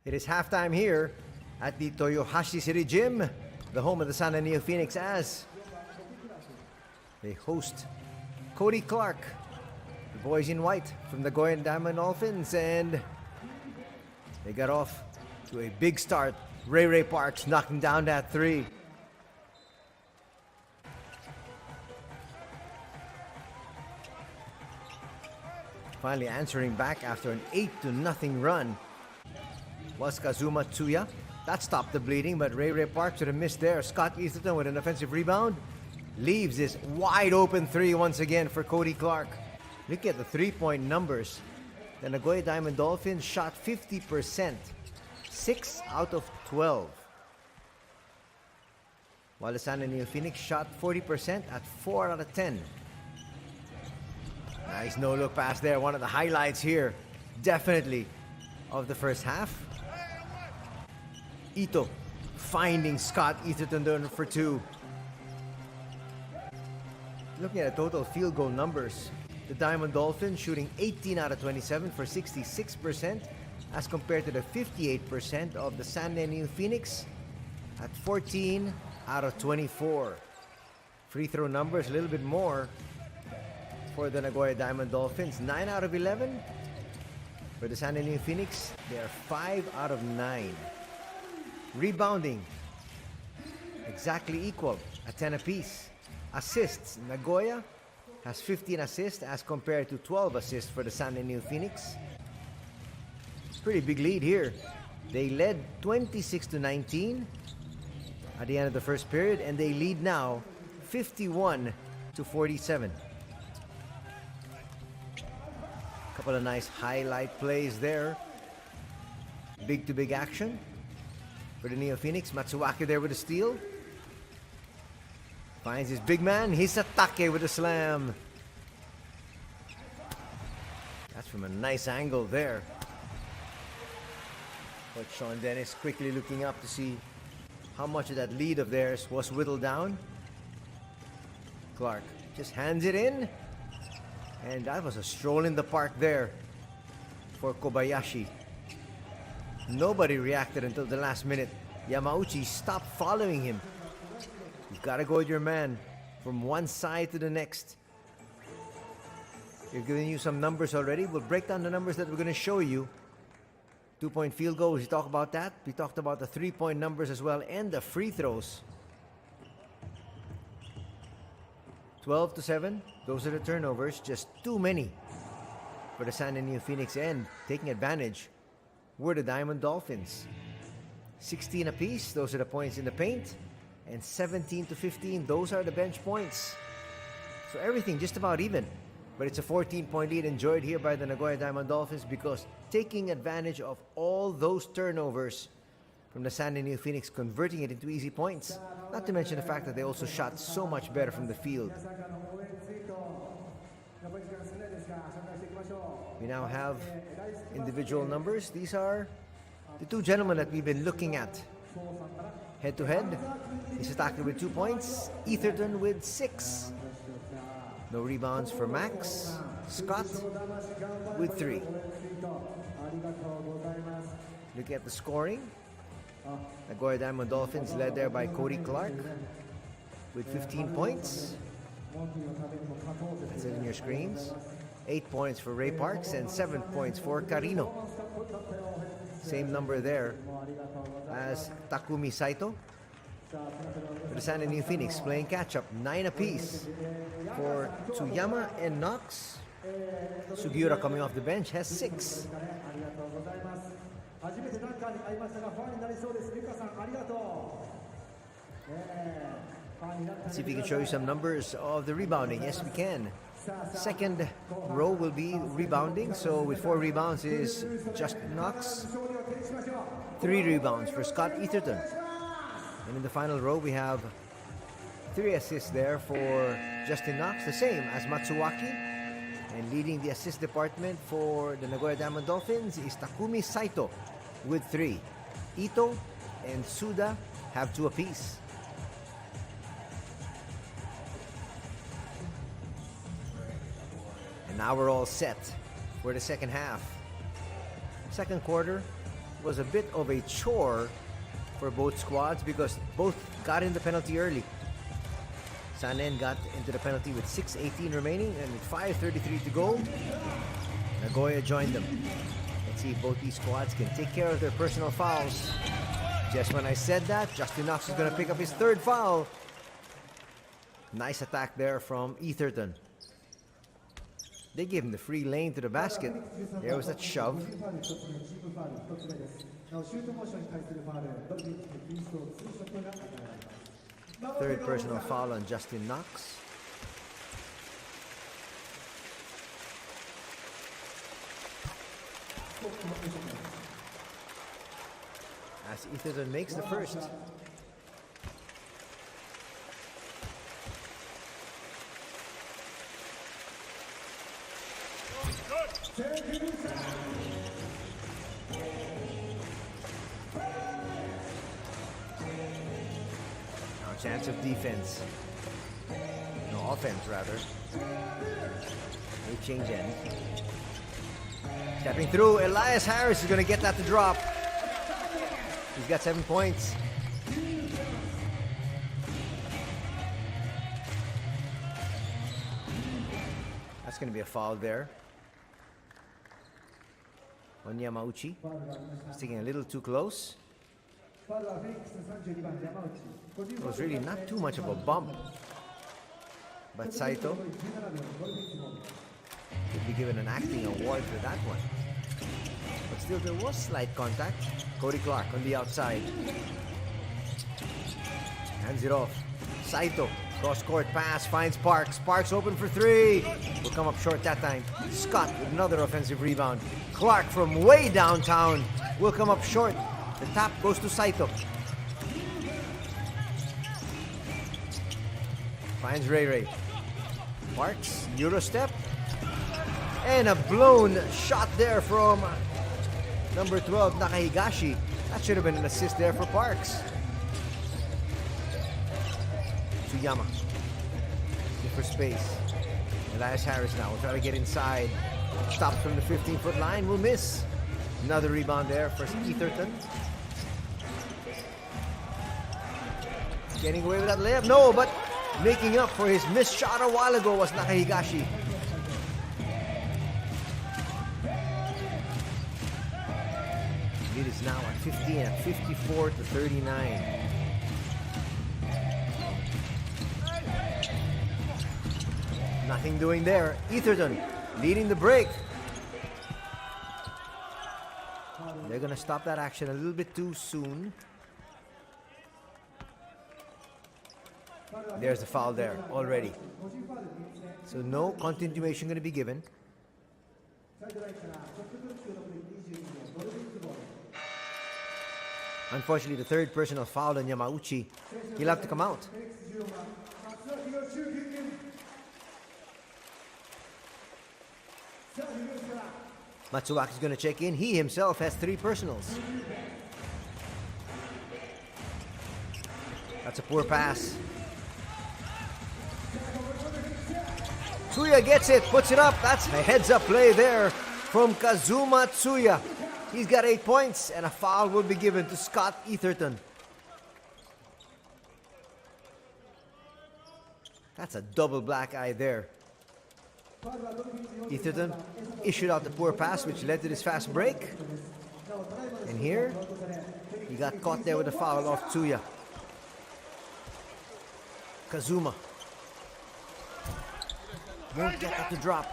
It is halftime here at the Toyohashi City Gym, the home of the Sana Neophoenix, as they host Cody Clark, the boys in white from the Nagoya Diamond Dolphins, and they got off to a big start. Ray Parks knocking down that three. Finally answering back after an 8-0 run was Kazuma Tsuya. That stopped the bleeding, but Ray Parks would have missed there. Scott Eatherton with an offensive rebound leaves this wide open three once again for Cody Clark. Look at the three-point numbers. The Nagoya Diamond Dolphins shot 50%, 6 out of 12. While the San Neophoenix shot 40% at 4 out of 10. Nice no-look pass there. One of the highlights here, definitely, of the first half. Ito finding Scott Eatherton there for two. Looking at the total field goal numbers, the Diamond Dolphins shooting 18 out of 27 for 66%, as compared to the 58% of the San Neophoenix at 14 out of 24. Free throw numbers a little bit more for the Nagoya Diamond Dolphins, 9 out of 11. For the San Neophoenix, they are 5 out of 9. Rebounding, exactly equal at 10 apiece. Assists, Nagoya has 15 assists as compared to 12 assists for the San Neophoenix. Pretty big lead here. They led 26-19 at the end of the first period, and they lead now 51-47. Couple of nice highlight plays there. Big to big action for the Neophoenix. Matsuaki there with a steal. Finds his big man, Hisatake with a slam. That's from a nice angle there. But Sean Dennis quickly looking up to see how much of that lead of theirs was whittled down. Clark just hands it in. And that was a stroll in the park there for Kobayashi. Nobody reacted until the last minute. Yamauchi stopped following him. You've got to go with your man from one side to the next. We're giving you some numbers already. We'll break down the numbers that we're going to show you. 2-point field goals, we talked about that. We talked about the 3-point numbers as well, and the free throws. 12-7, those are the turnovers. Just too many for the San Neophoenix, and taking advantage were the Diamond Dolphins. 16 apiece, those are the points in the paint. And 17-15, those are the bench points. So everything just about even. But it's a 14-point lead enjoyed here by the Nagoya Diamond Dolphins, because taking advantage of all those turnovers from the San Neophoenix, converting it into easy points. Not to mention the fact that they also shot so much better from the field. We now have individual numbers. These are the two gentlemen that we've been looking at head to head. Hisatake with 2 points, Eatherton with 6. No rebounds for Max. Scott with 3. Look at the scoring. Nagoya Diamond Dolphins led there by Cody Clark with 15 points. That's it in your screens. 8 points for Ray Parks and 7 points for Carino. Same number there as Takumi Saito. For the San Neophoenix playing catch-up, 9 apiece for Tsuyama and Knox. Sugiura coming off the bench has 6. Let's see if we can show you some numbers of the rebounding. Yes, we can. Second row will be rebounding. So with 4 rebounds is Justin Knox. 3 rebounds for Scott Eatherton. And in the final row, we have 3 assists there for Justin Knox, the same as Matsuaki. And leading the assist department for the Nagoya Diamond Dolphins is Takumi Saito with 3. Ito and Suda have 2 apiece. And now we're all set for the second half. Second quarter, was a bit of a chore for both squads because both got in the penalty early. Sanen got into the penalty with 6:18 remaining and with 5:33 to go. Nagoya joined them. Let's see if both these squads can take care of their personal fouls. Just when I said that, Justin Knox is going to pick up his third foul. Nice attack there from Etherton. They gave him the free lane to the basket. There was that shove. Third personal foul on Justin Knox. As Etherton makes the first. Now a chance of defense. No, offense rather. They change end. Stepping through, Elias Harris is going to get that to drop. He's got 7 points. That's going to be a foul there. On Yamauchi. Sticking a little too close. It was really not too much of a bump. But Saito could be given an acting award for that one. But still, there was slight contact. Cody Clark on the outside. Hands it off. Saito, cross-court pass, finds Parks. Parks open for three. Will come up short that time. Scott with another offensive rebound. Clark from way downtown will come up short. The tap goes to Saito. Finds Ray Ray. Parks, Eurostep. And a blown shot there from number 12, Nakahigashi. That should have been an assist there for Parks. Tsuyama. Looking for space. Elias Harris now will try to get inside. Stops from the 15-foot line. Will miss. Another rebound there for Etherton. Getting away with that layup. No, but making up for his missed shot a while ago was Nakahigashi. It is now at 15 at 54-39. Nothing doing there. Etherton leading the break. They're going to stop that action a little bit too soon. There's the foul there already. So no continuation going to be given. Unfortunately, the third personal foul on Yamauchi. He'll have to come out. Matsuaki is going to check in. He himself has 3 personals. That's a poor pass. Tsuya gets it, puts it up. That's a heads-up play there from Kazuma Tsuya. He's got 8 points, and a foul will be given to Scott Etherton. That's a double black eye there. Etherton issued out the poor pass, which led to this fast break. And here, he got caught there with a foul off Tsuya. Kazuma won't get that to drop.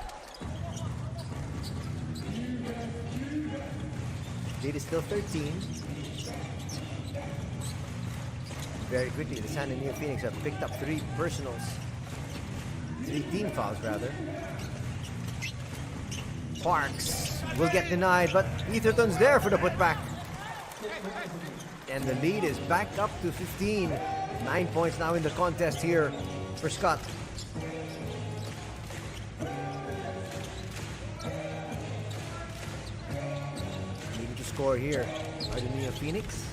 Lead is still 13. Very quickly, the San Neophoenix have picked up 3 personals. 3 team fouls, rather. Parks will get denied, but Etherton's there for the putback. And the lead is back up to 15. 9 points now in the contest here for Scott. Needing to score here are the Neophoenix.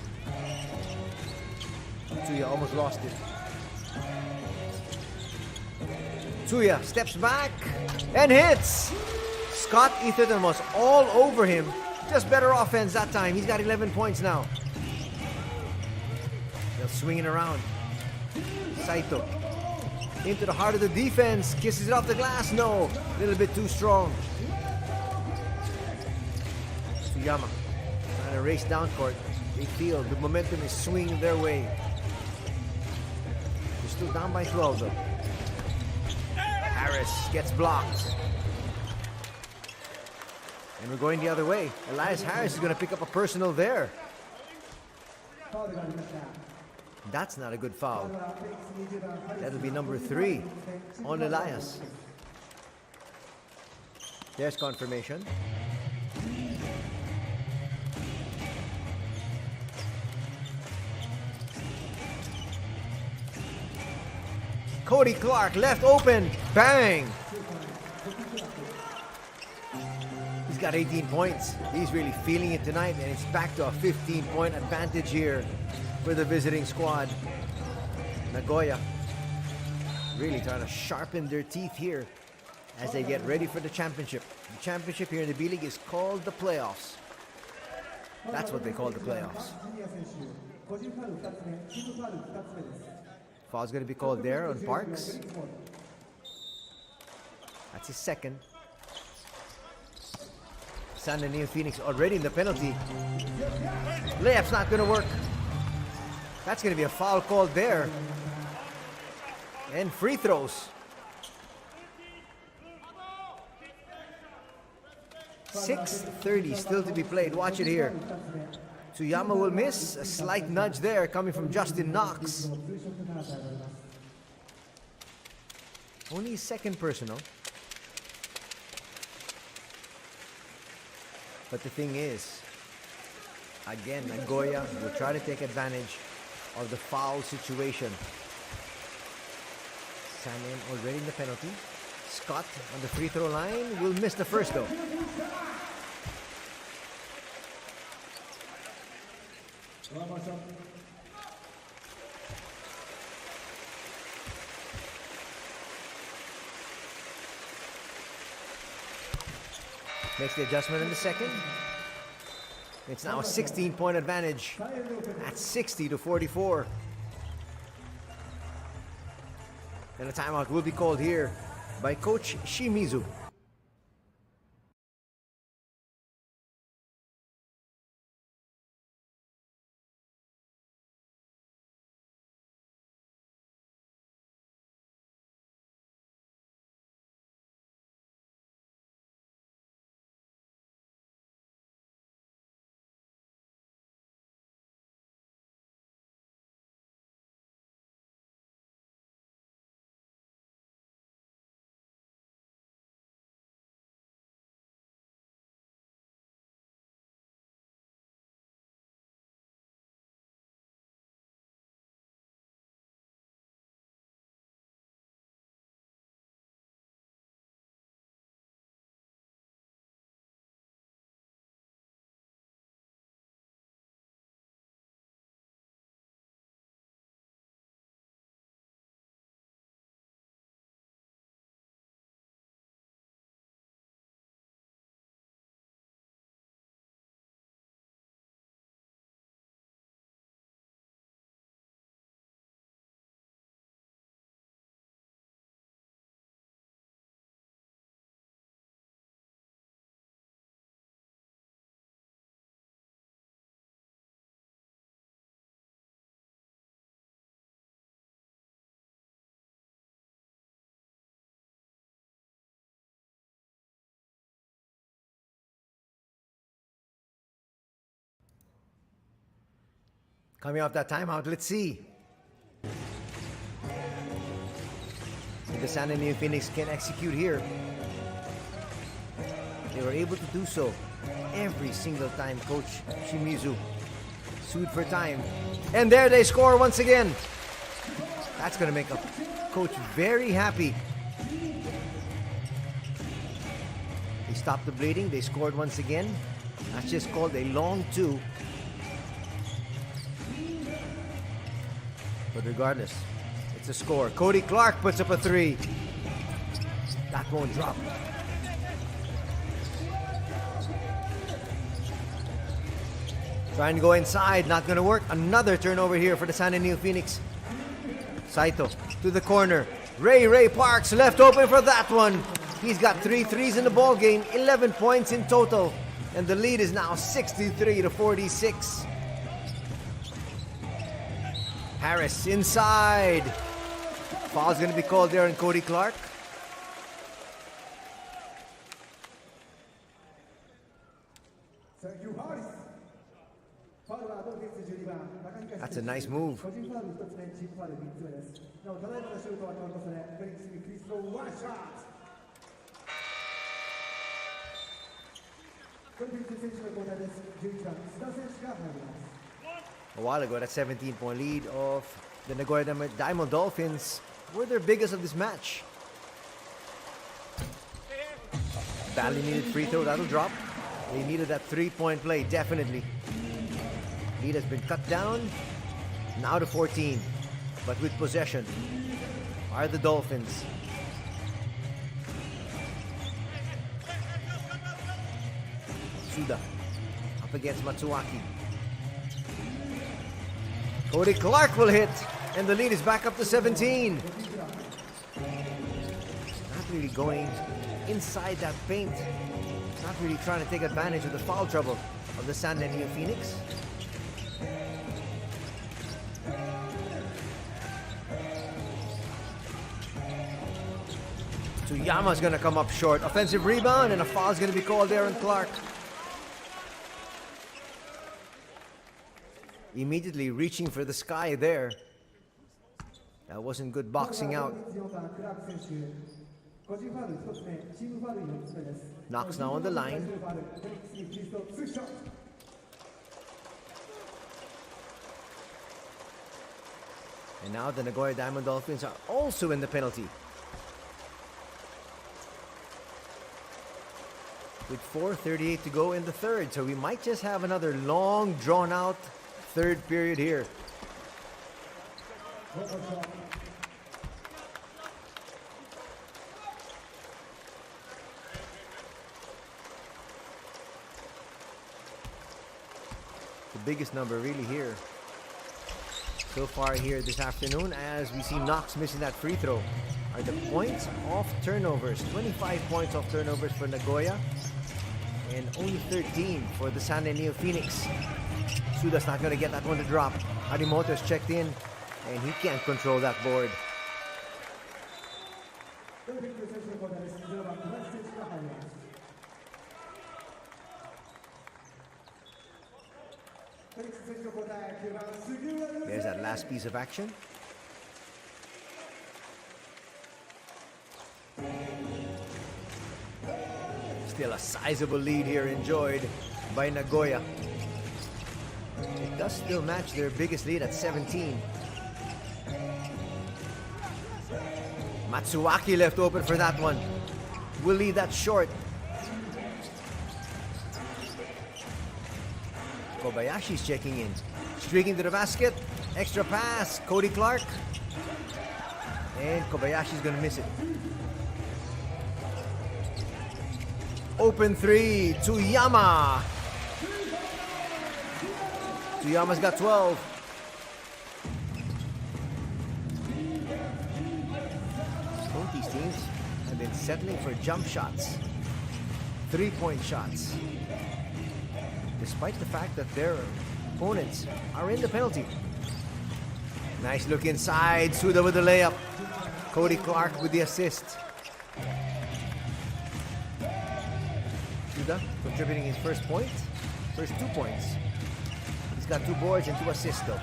Tsuya almost lost it. Tsuya steps back and hits. Scott Etherton was all over him. Just better offense that time. He's got 11 points now. They'll swing it around. Saito into the heart of the defense. Kisses it off the glass. No. A little bit too strong. Tsuyama trying to race down court. They feel the momentum is swinging their way. They're still down by 12 though. Harris gets blocked. And we're going the other way. Elias Harris is going to pick up a personal there. That's not a good foul. That'll be number 3 on Elias. There's confirmation. Cody Clark left open. Bang! He's got 18 points. He's really feeling it tonight, and it's back to a 15-point advantage here for the visiting squad. Nagoya really trying to sharpen their teeth here as they get ready for the championship. The championship here in the B-League is called the playoffs. That's what they call the playoffs. Foul's going to be called there on Parks. That's his second. Neophoenix already in the penalty. Layup's not going to work. That's going to be a foul called there. And free throws. 6:30 still to be played. Watch it here. Tsuyama will miss. A slight nudge there coming from Justin Knox. Only his second personal. But the thing is, again, Nagoya will try to take advantage of the foul situation. Sanem already in the penalty. Scott on the free throw line will miss the first though. Makes the adjustment in the second. It's now a 16-point advantage at 60-44. And a timeout will be called here by Coach Shimizu. Coming off that timeout, let's see if the Neophoenix can execute here. They were able to do so every single time Coach Shimizu sued for time. And there they score once again. That's going to make a coach very happy. They stopped the bleeding. They scored once again. That's just called a long 2. But regardless, it's a score. Cody Clark puts up a 3. That won't drop. Trying to go inside, not gonna work. Another turnover here for the San Neophoenix. Saito to the corner. Ray Parks left open for that one. He's got 3 threes in the ball game, 11 points in total, and the lead is now 63-46. Harris inside. Foul's gonna be called there on Cody Clark. That's a nice move. A while ago, that 17-point lead of the Nagoya Diamond Dolphins were their biggest of this match. Badly needed free throw, that'll drop. They needed that 3-point play, definitely. Lead has been cut down, now to 14. But with possession are the Dolphins. Suda up against Matsuaki. Cody Clark will hit, and the lead is back up to 17. Not really going inside that paint. Not really trying to take advantage of the foul trouble of the San Neophoenix. Tsuyama's gonna come up short. Offensive rebound, and a foul's gonna be called there on Clark. Immediately reaching for the sky there. That wasn't good boxing out. Knox now on the line. And now the Nagoya Diamond Dolphins are also in the penalty. With 4:38 to go in the third, so we might just have another long, drawn-out third period here. The biggest number really here so far here this afternoon, as we see Knox missing that free throw, are the points off turnovers. 25 points off turnovers for Nagoya, and only 13 for the San Neophoenix. Suda's not going to get that one to drop. Harimoto's checked in, and he can't control that board. There's that last piece of action. Still a sizable lead here enjoyed by Nagoya. It does still match their biggest lead at 17. Matsuaki left open for that one. Will leave that short. Kobayashi's checking in. Streaking to the basket. Extra pass. Cody Clark. And Kobayashi's gonna miss it. Open three. Tsuyama. Tsuyama's got 12. Both these teams have been settling for jump shots. 3-point shots. Despite the fact that their opponents are in the penalty. Nice look inside. Suda with the layup. Cody Clark with the assist. Suda contributing his first 2 points. He's got 2 boards and 2 assists though.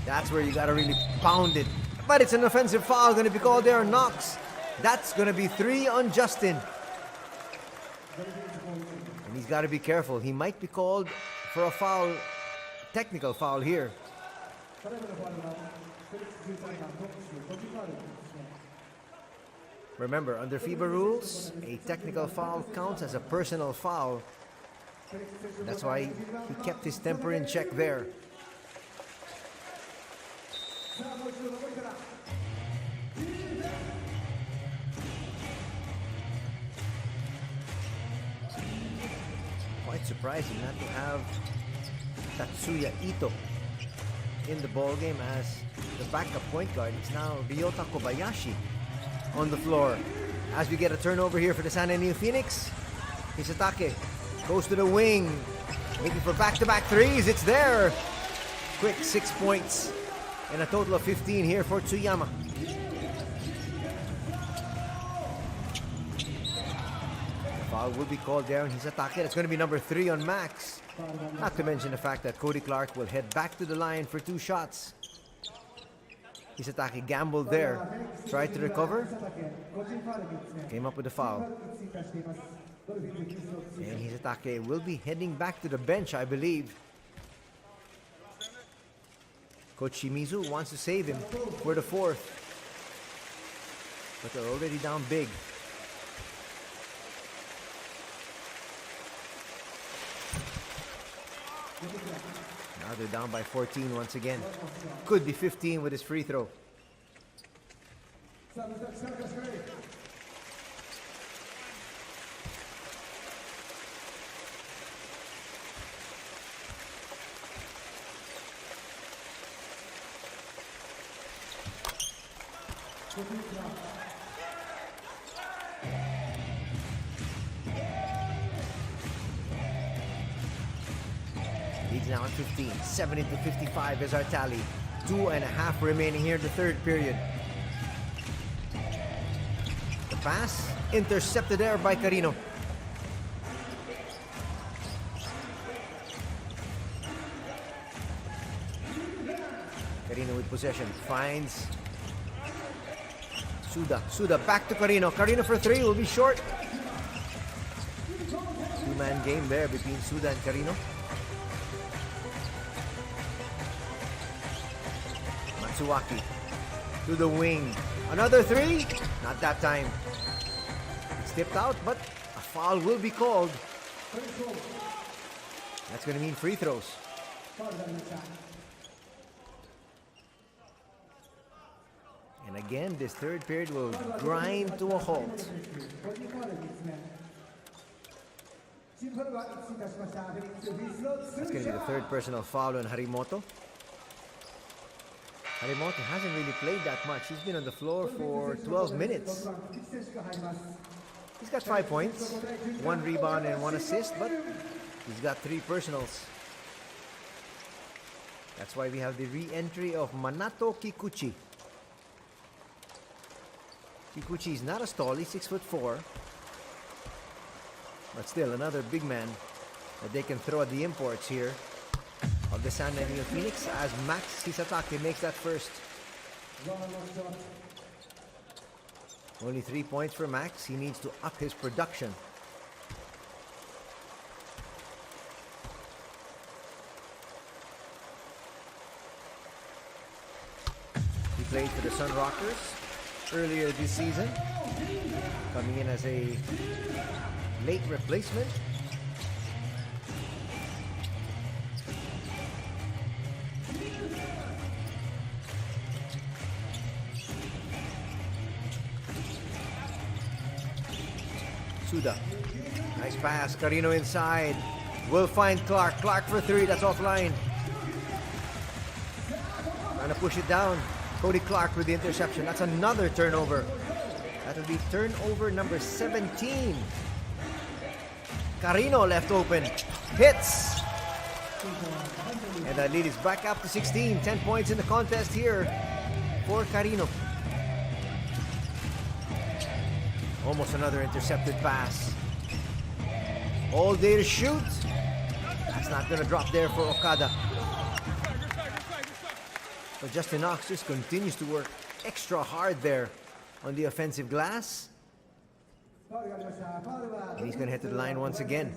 That's where you gotta really pound it. But it's an offensive foul gonna be called there on Knox. That's gonna be 3 on Justin. And he's gotta be careful. He might be called for a foul, technical foul here. Remember, under FIBA rules, a technical foul counts as a personal foul. That's why he kept his temper in check there. Quite surprising not to have Tatsuya Ito in the ball game, as the backup point guard is now Ryota Kobayashi on the floor. As we get a turnover here for the San Neophoenix, Hisatake goes to the wing, looking for back-to-back threes. It's there. Quick 6 points and a total of 15 here for Tsuyama. The foul will be called there on Hisatake. That's going to be number 3 on Max. Not to mention the fact that Cody Clark will head back to the line for 2 shots. Hisatake gambled there, tried to recover, came up with a foul. And Hisatake will be heading back to the bench, I believe. Coach Shimizu wants to save him for the 4th. But they're already down big. Now they're down by 14 once again. Could be 15 with his free throw. Leads now at 15. 70-55 is our tally. 2.5 remaining here in the 3rd period. The pass intercepted there by Carino. Carino with possession. Finds Suda. Suda back to Carino. Carino for 3 will be short. 2-man game there between Suda and Carino. Matsuwaki to the wing. Another 3. Not that time. It's tipped out, but a foul will be called. That's going to mean free throws. And again, this 3rd period will grind to a halt. That's going to be the 3rd personal foul on Harimoto. Harimoto hasn't really played that much. He's been on the floor for 12 minutes. He's got 5 points, 1 rebound and 1 assist, but he's got 3 personals. That's why we have the re-entry of Manato Kikuchi. Kikuchi is not a stall, he's 6'4", but still another big man that they can throw at the imports here of the San Neophoenix, as Max Hisatake makes that first. Only 3 points for Max. He needs to up his production. He played for the Sun Rockers earlier this season, coming in as a late replacement. Suda. Nice pass. Carino inside. Will find Clark. Clark for 3. That's offline. Trying to push it down. Cody Clark with the interception. That's another turnover. That'll be turnover number 17. Carino left open. Hits. And that lead is back up to 16. 10 points in the contest here for Carino. Almost another intercepted pass. All day to shoot. That's not going to drop there for Okada. But Justin Knox just continues to work extra hard there on the offensive glass. And he's going to head to the line once again.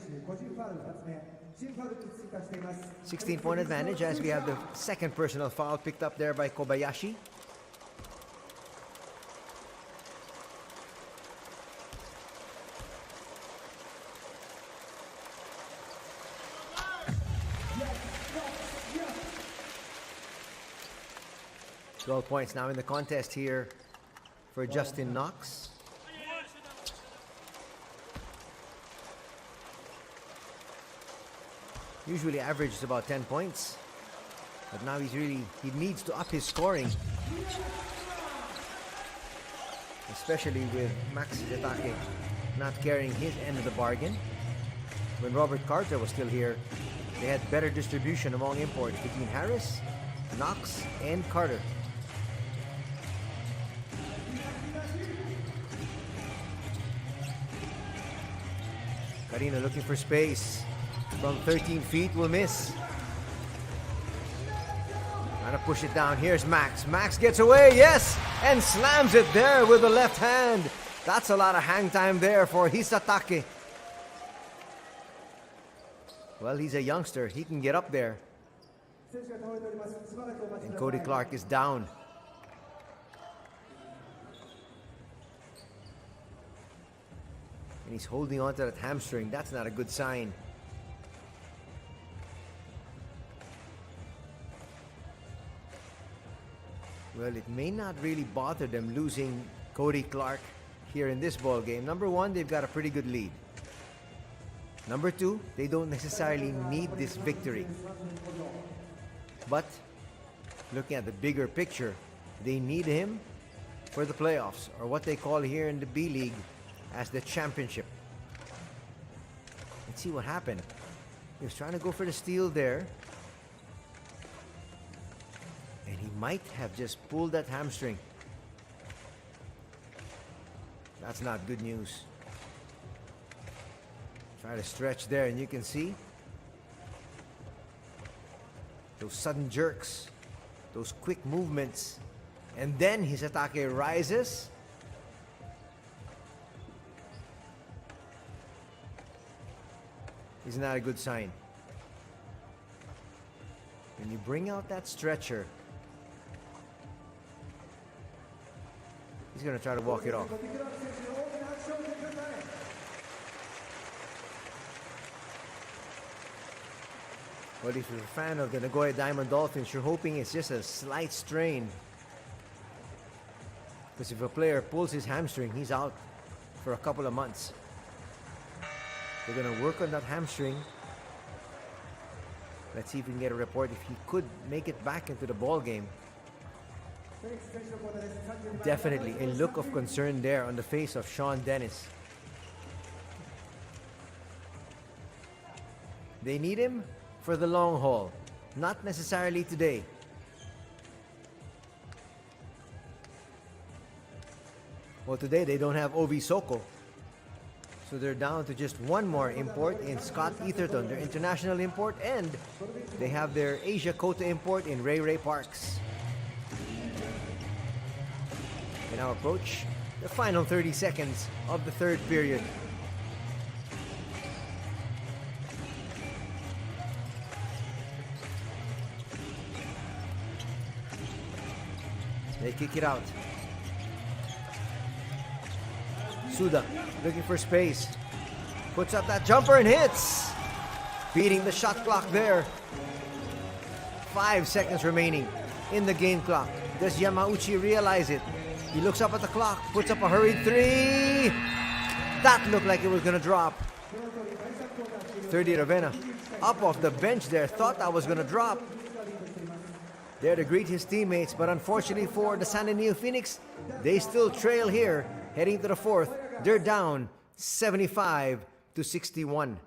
16-point advantage as we have the 2nd personal foul picked up there by Kobayashi. .12 points now in the contest here for Justin Knox. Usually averages about 10 points. But now he needs to up his scoring. Especially with Max Zetake not carrying his end of the bargain. When Robert Carter was still here, they had better distribution among imports between Harris, Knox, and Carter. Karina looking for space. From 13 feet will miss. Trying to push it down. Here's Max. Max gets away, yes! And slams it there with the left hand. That's a lot of hang time there for Hisatake. Well, he's a youngster. He can get up there. And Cody Clark is down. And he's holding on to that hamstring. That's not a good sign. Well, it may not really bother them losing Cody Clark here in this ball game. Number one, they've got a pretty good lead. Number two, they don't necessarily need this victory. But looking at the bigger picture, they need him for the playoffs, or what they call here in the B-League as the championship. Let's see what happened. He was trying to go for the steal there. And he might have just pulled that hamstring. That's not good news. Try to stretch there, and you can see those sudden jerks, those quick movements, and then Hisatake rises. Is not a good sign. When you bring out that stretcher, he's going to try to walk it off. Well, if you're a fan of the Nagoya Diamond Dolphins, you're hoping it's just a slight strain. Because if a player pulls his hamstring, he's out for a couple of months. They're going to work on that hamstring. Let's see if we can get a report if he could make it back into the ball game. Definitely a look of concern there on the face of Sean Dennis. They need him for the long haul, not necessarily today. Well, today they don't have Ovi Soko. So they're down to just one more import in Scott Etherton, their international import, and they have their Asia Quota import in Ray Ray Parks. We now approach the final 30 seconds of the third period. They kick it out. Suda looking for space. Puts up that jumper and hits. Beating the shot clock there. 5 seconds remaining in the game clock. Does Yamauchi realize it? He looks up at the clock, puts up a hurried three. That looked like it was going to drop. 30 Ravenna up off the bench there. Thought that was going to drop. There to greet his teammates, but unfortunately for the San Neophoenix, they still trail here, heading to the fourth. They're down 75-61.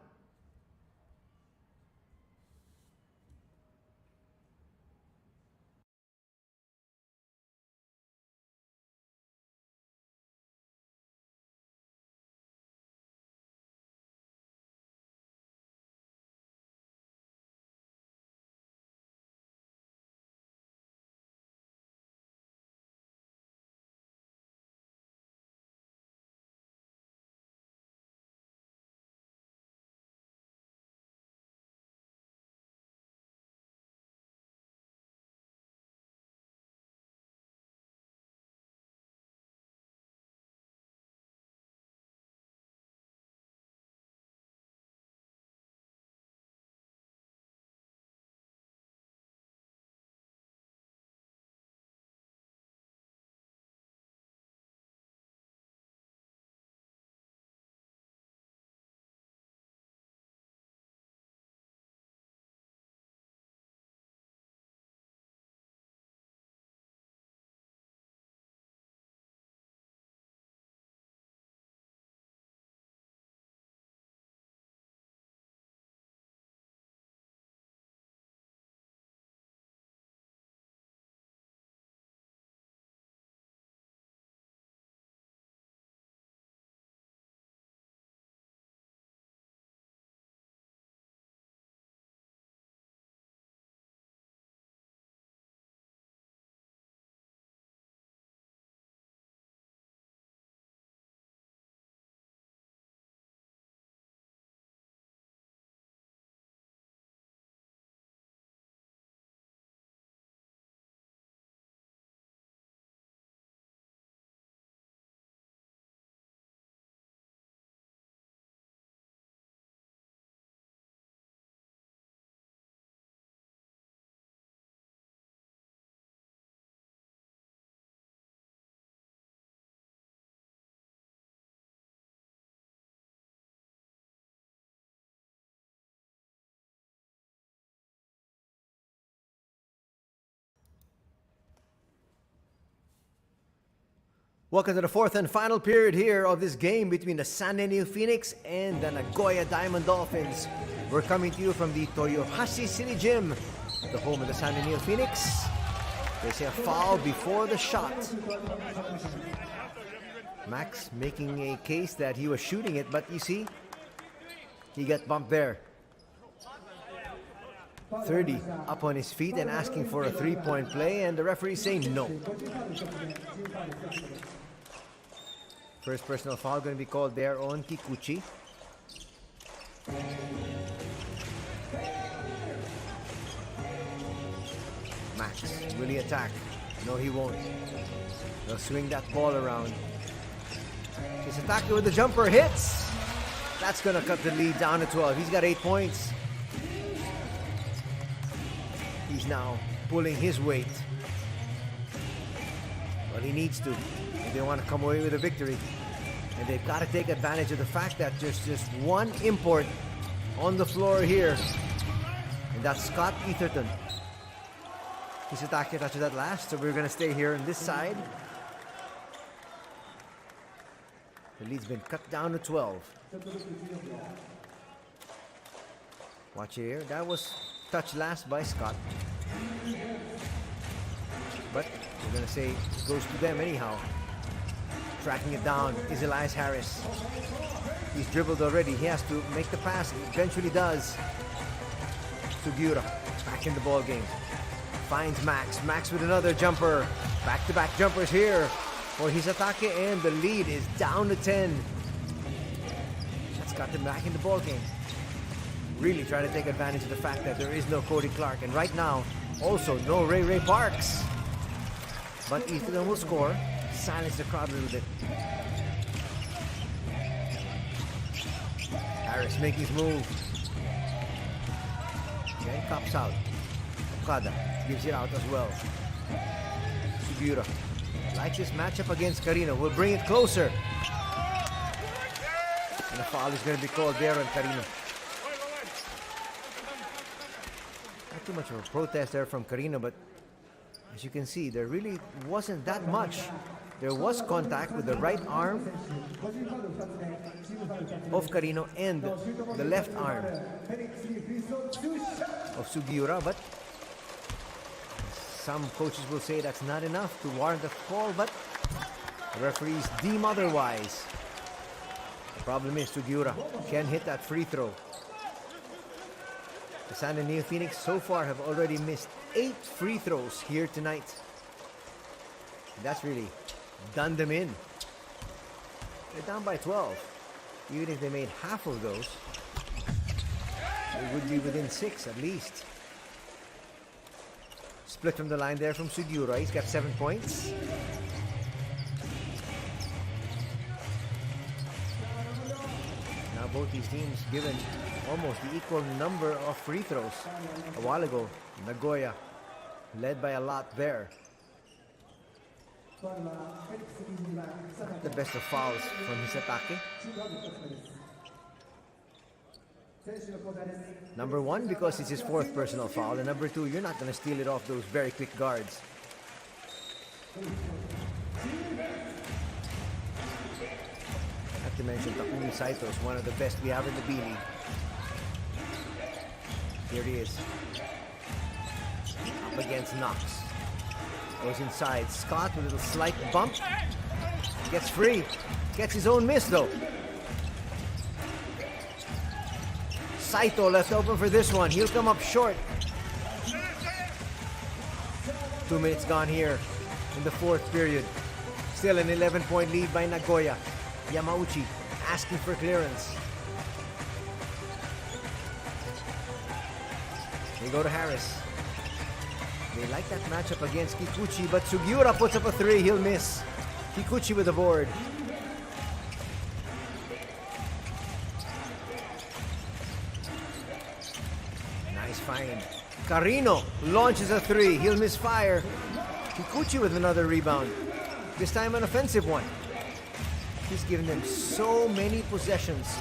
Welcome to the fourth and final period here of this game between the San Neophoenix and the Nagoya Diamond Dolphins. We're coming to you from the Toyohashi City Gym, the home of the San Neophoenix. They say a foul before the shot. Max making a case that he was shooting it, but you see, he got bumped there. 30 up on his feet and asking for a three-point play, and the referee saying no. First personal foul going to be called there on Kikuchi. Max, will he attack? No, he won't. He'll swing that ball around. He's attacking with the jumper, hits! That's going to cut the lead down to 12. He's got 8 points. He's now pulling his weight. Well, he needs to if they want to come away with a victory. And they've got to take advantage of the fact that there's just one import on the floor here. And that's Scott Etherton. Kisatake touched that last, so we're going to stay here on this side. The lead's been cut down to 12. Watch here. That was touched last by Scott. But we're going to say it goes to them anyhow. Tracking it down is Elias Harris. He's dribbled already. He has to make the pass. He eventually does. Sugiura back in the ball game. Finds Max. Max with another jumper. Back-to-back jumpers here for Hisatake, and the lead is down to 10. That's got them back in the ball game. Really trying to take advantage of the fact that there is no Cody Clark, and right now also no Ray Parks. But Ethan will score. Silence the crowd a little bit. Harris making his move. Okay, cops out. Okada gives it out as well. Sugiura. Like this matchup against Carino. Will bring it closer. And a foul is going to be called there on Carino. Not too much of a protest there from Carino, but as you can see, there really wasn't that much. There was contact with the right arm of Carino and the left arm of Sugiura, but some coaches will say that's not enough to warrant a call, but the referees deem otherwise. The problem is Sugiura can hit that free throw. The San Neophoenix so far have already missed 8 free throws here tonight. That's really done them in. They're down by 12. Even if they made half of those, they would be within 6 at least. Split from the line there from Sugiura. He's got 7 points. Now both these teams given almost the equal number of free throws. A while ago, Nagoya led by a lot there. The best of fouls from Hisatake. Number 1, because it's his 4th personal foul, and number 2, you're not going to steal it off those very quick guards. Not to mention Takumi Saito is one of the best we have in the B.LEAGUE. Here he is. Up against Knox. Goes inside. Scott with a little slight bump. Gets free. Gets his own miss though. Saito left open for this one. He'll come up short. 2 minutes gone here in the 4th period. Still an 11-point lead by Nagoya. Yamauchi asking for clearance. They go to Harris. They like that matchup against Kikuchi, but Sugiura puts up a 3. He'll miss. Kikuchi with the board. Nice find. Carino launches a 3. He'll miss fire. Kikuchi with another rebound. This time an offensive one. He's given them so many possessions.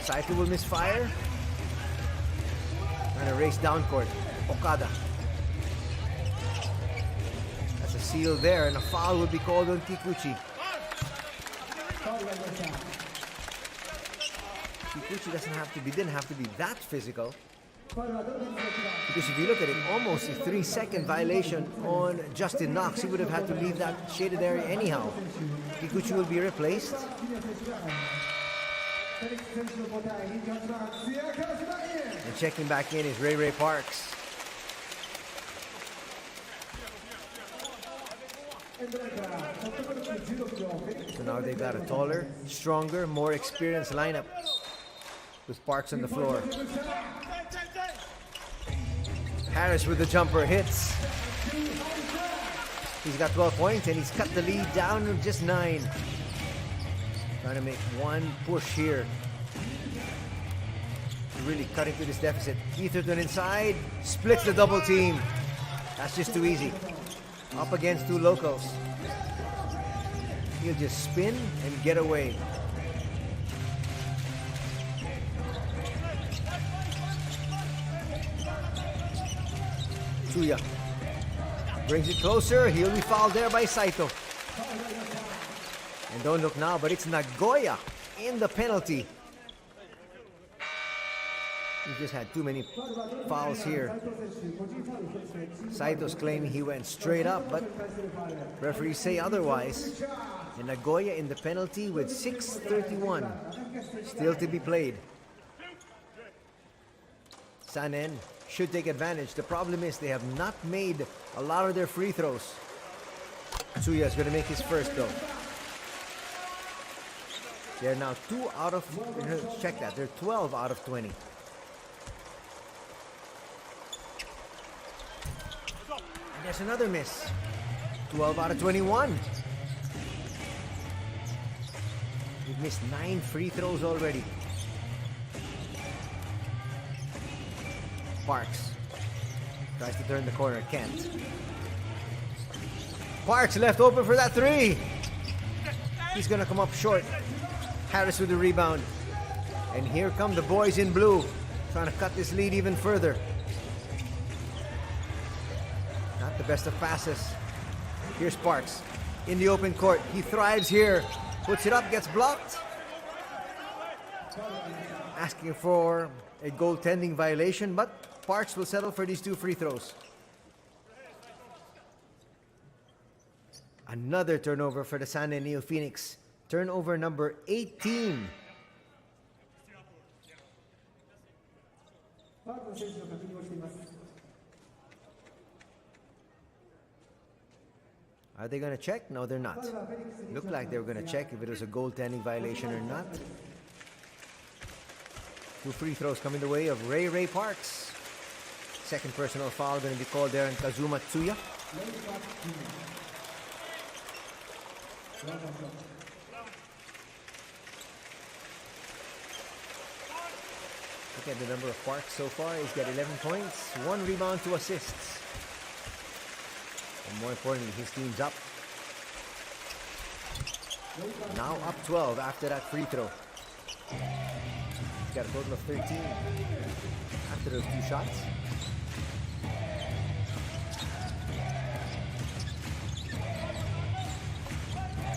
Saito will miss fire. And a race down court. Okada. That's a seal there, and a foul would be called on Kikuchi. Kikuchi didn't have to be that physical. Because if you look at it, almost a 3-second violation on Justin Knox. He would have had to leave that shaded area anyhow. Kikuchi will be replaced. And checking back in is Ray Parks. So now they've got a taller, stronger, more experienced lineup with Parks on the floor. Harris with the jumper hits. He's got 12 points and he's cut the lead down to just 9. Trying to make one push here. Really cutting through this deficit. Etherton inside, splits the double team. That's just too easy. Up against two locals. He'll just spin and get away. Tsuya brings it closer. He'll be fouled there by Saito. And don't look now, but it's Nagoya in the penalty. He just had too many fouls here. Saito's claiming he went straight up, but referees say otherwise. And Nagoya in the penalty with 6:31 still to be played. Sanen should take advantage. The problem is they have not made a lot of their free throws. Tsuya is going to make his first though. They're now 2 out of, check that, they're 12 out of 20. And there's another miss. 12 out of 21. We've missed 9 free throws already. Parks tries to turn the corner, can't. Parks left open for that 3. He's gonna come up short. Harris with the rebound. And here come the boys in blue, trying to cut this lead even further. Not the best of passes. Here's Parks in the open court. He thrives here. Puts it up, gets blocked. Asking for a goaltending violation, but Parks will settle for these 2 free throws. Another turnover for the San Neophoenix. Turnover number 18. Are they going to check? No, they're not. Looked like they were going to check if it was a goaltending violation or not. 2 free throws coming the way of Ray Parks. Second personal foul going to be called there on Kazuma Tsuya. Look at the number of Parks so far. He's got 11 points, 1 rebound, 2 assists. And more importantly, his team's up. Now up 12 after that free throw. He's got a total of 13 after those 2 shots.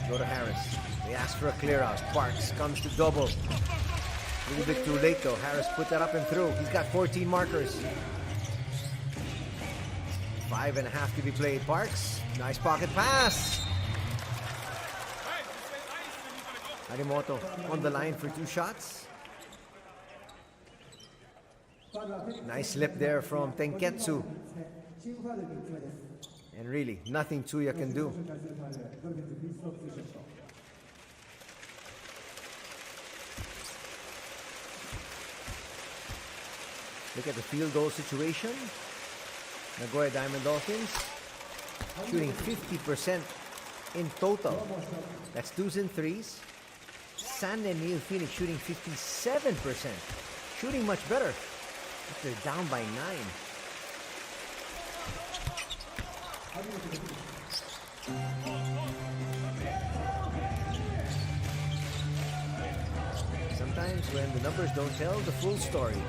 Go to Harris. They ask for a clear out. Parks comes to double. A little bit too late though. Harris put that up and through. He's got 14 markers. 5.5 to be played. Parks, nice pocket pass. Harimoto on the line for 2 shots. Nice slip there from Tenketsu. And really, nothing Tsuya can do. Look at the field goal situation. Nagoya Diamond Dolphins shooting 50% in total. That's 2s and 3s. San Neophoenix shooting 57%. Shooting much better. But they're down by 9. Sometimes when the numbers don't tell the full story.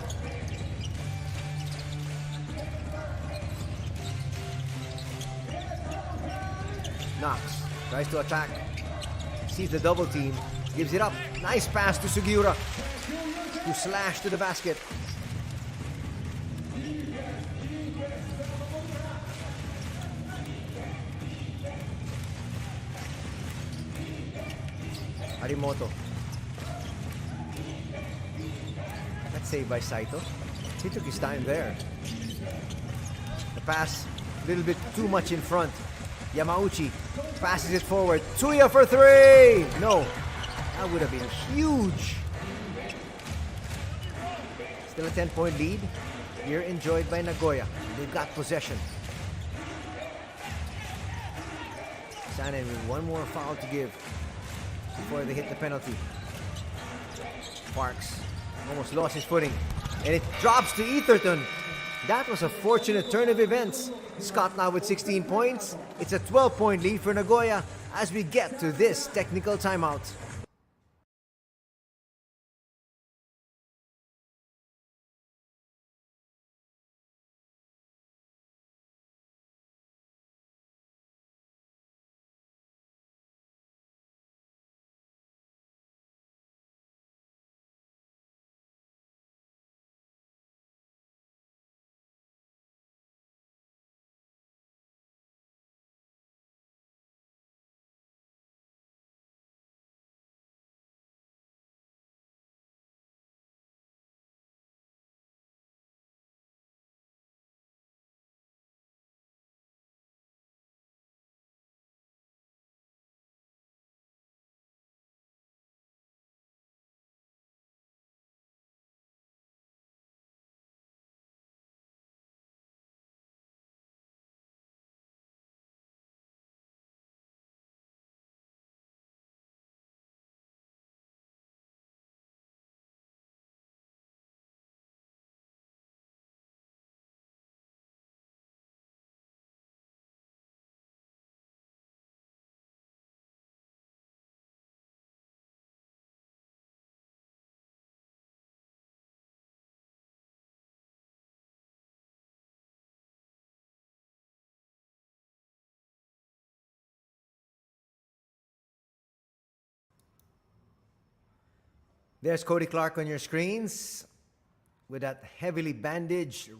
Knox tries to attack. Sees the double team. Gives it up. Nice pass to Sugiura to slash to the basket. Harimoto. That's saved by Saito. He took his time there. The pass, a little bit too much in front. Yamauchi passes it forward. Tsuya for three! No, that would have been huge. Still a 10-point lead. Here enjoyed by Nagoya. They've got possession. Sanen with one more foul to give before they hit the penalty. Parks almost lost his footing. And it drops to Etherton. That was a fortunate turn of events. Scott now with 16 points. It's a 12-point lead for Nagoya as we get to this technical timeout. There's Cody Clark on your screens with that heavily bandaged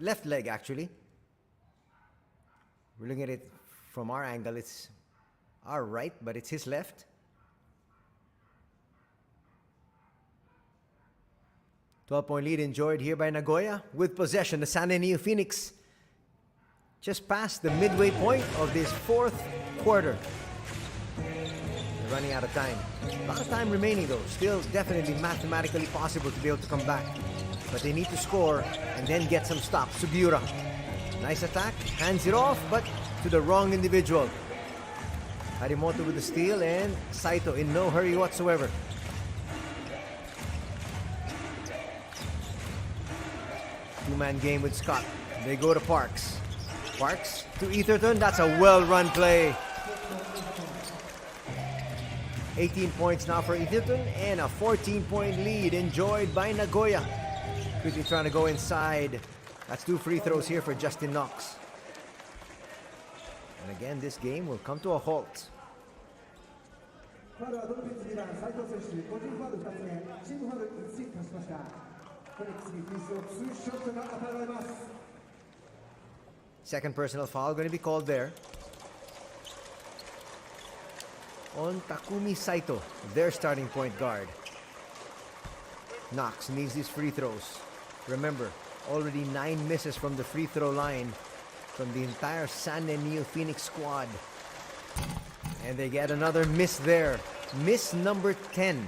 left leg actually. We're looking at it from our angle. It's our right, but it's his left. 12-point lead enjoyed here by Nagoya with possession. The San Neophoenix just past the midway point of this fourth quarter. They're running out of time. A lot of time remaining though. Still definitely mathematically possible to be able to come back. But they need to score and then get some stops. Sugiura. Nice attack. Hands it off, but to the wrong individual. Harimoto with the steal and Saito in no hurry whatsoever. Two-man game with Scott. They go to Parks. Parks to Etherton. That's a well-run play. 18 points now for Etherton and a 14-point lead enjoyed by Nagoya. Quickly trying to go inside. That's 2 free throws here for Justin Knox. And again, this game will come to a halt. Second personal foul going to be called there on Takumi Saito, their starting point guard. Knox needs these free throws. Remember, already 9 misses from the free throw line from the entire San Neophoenix squad. And they get another miss there. Miss number 10.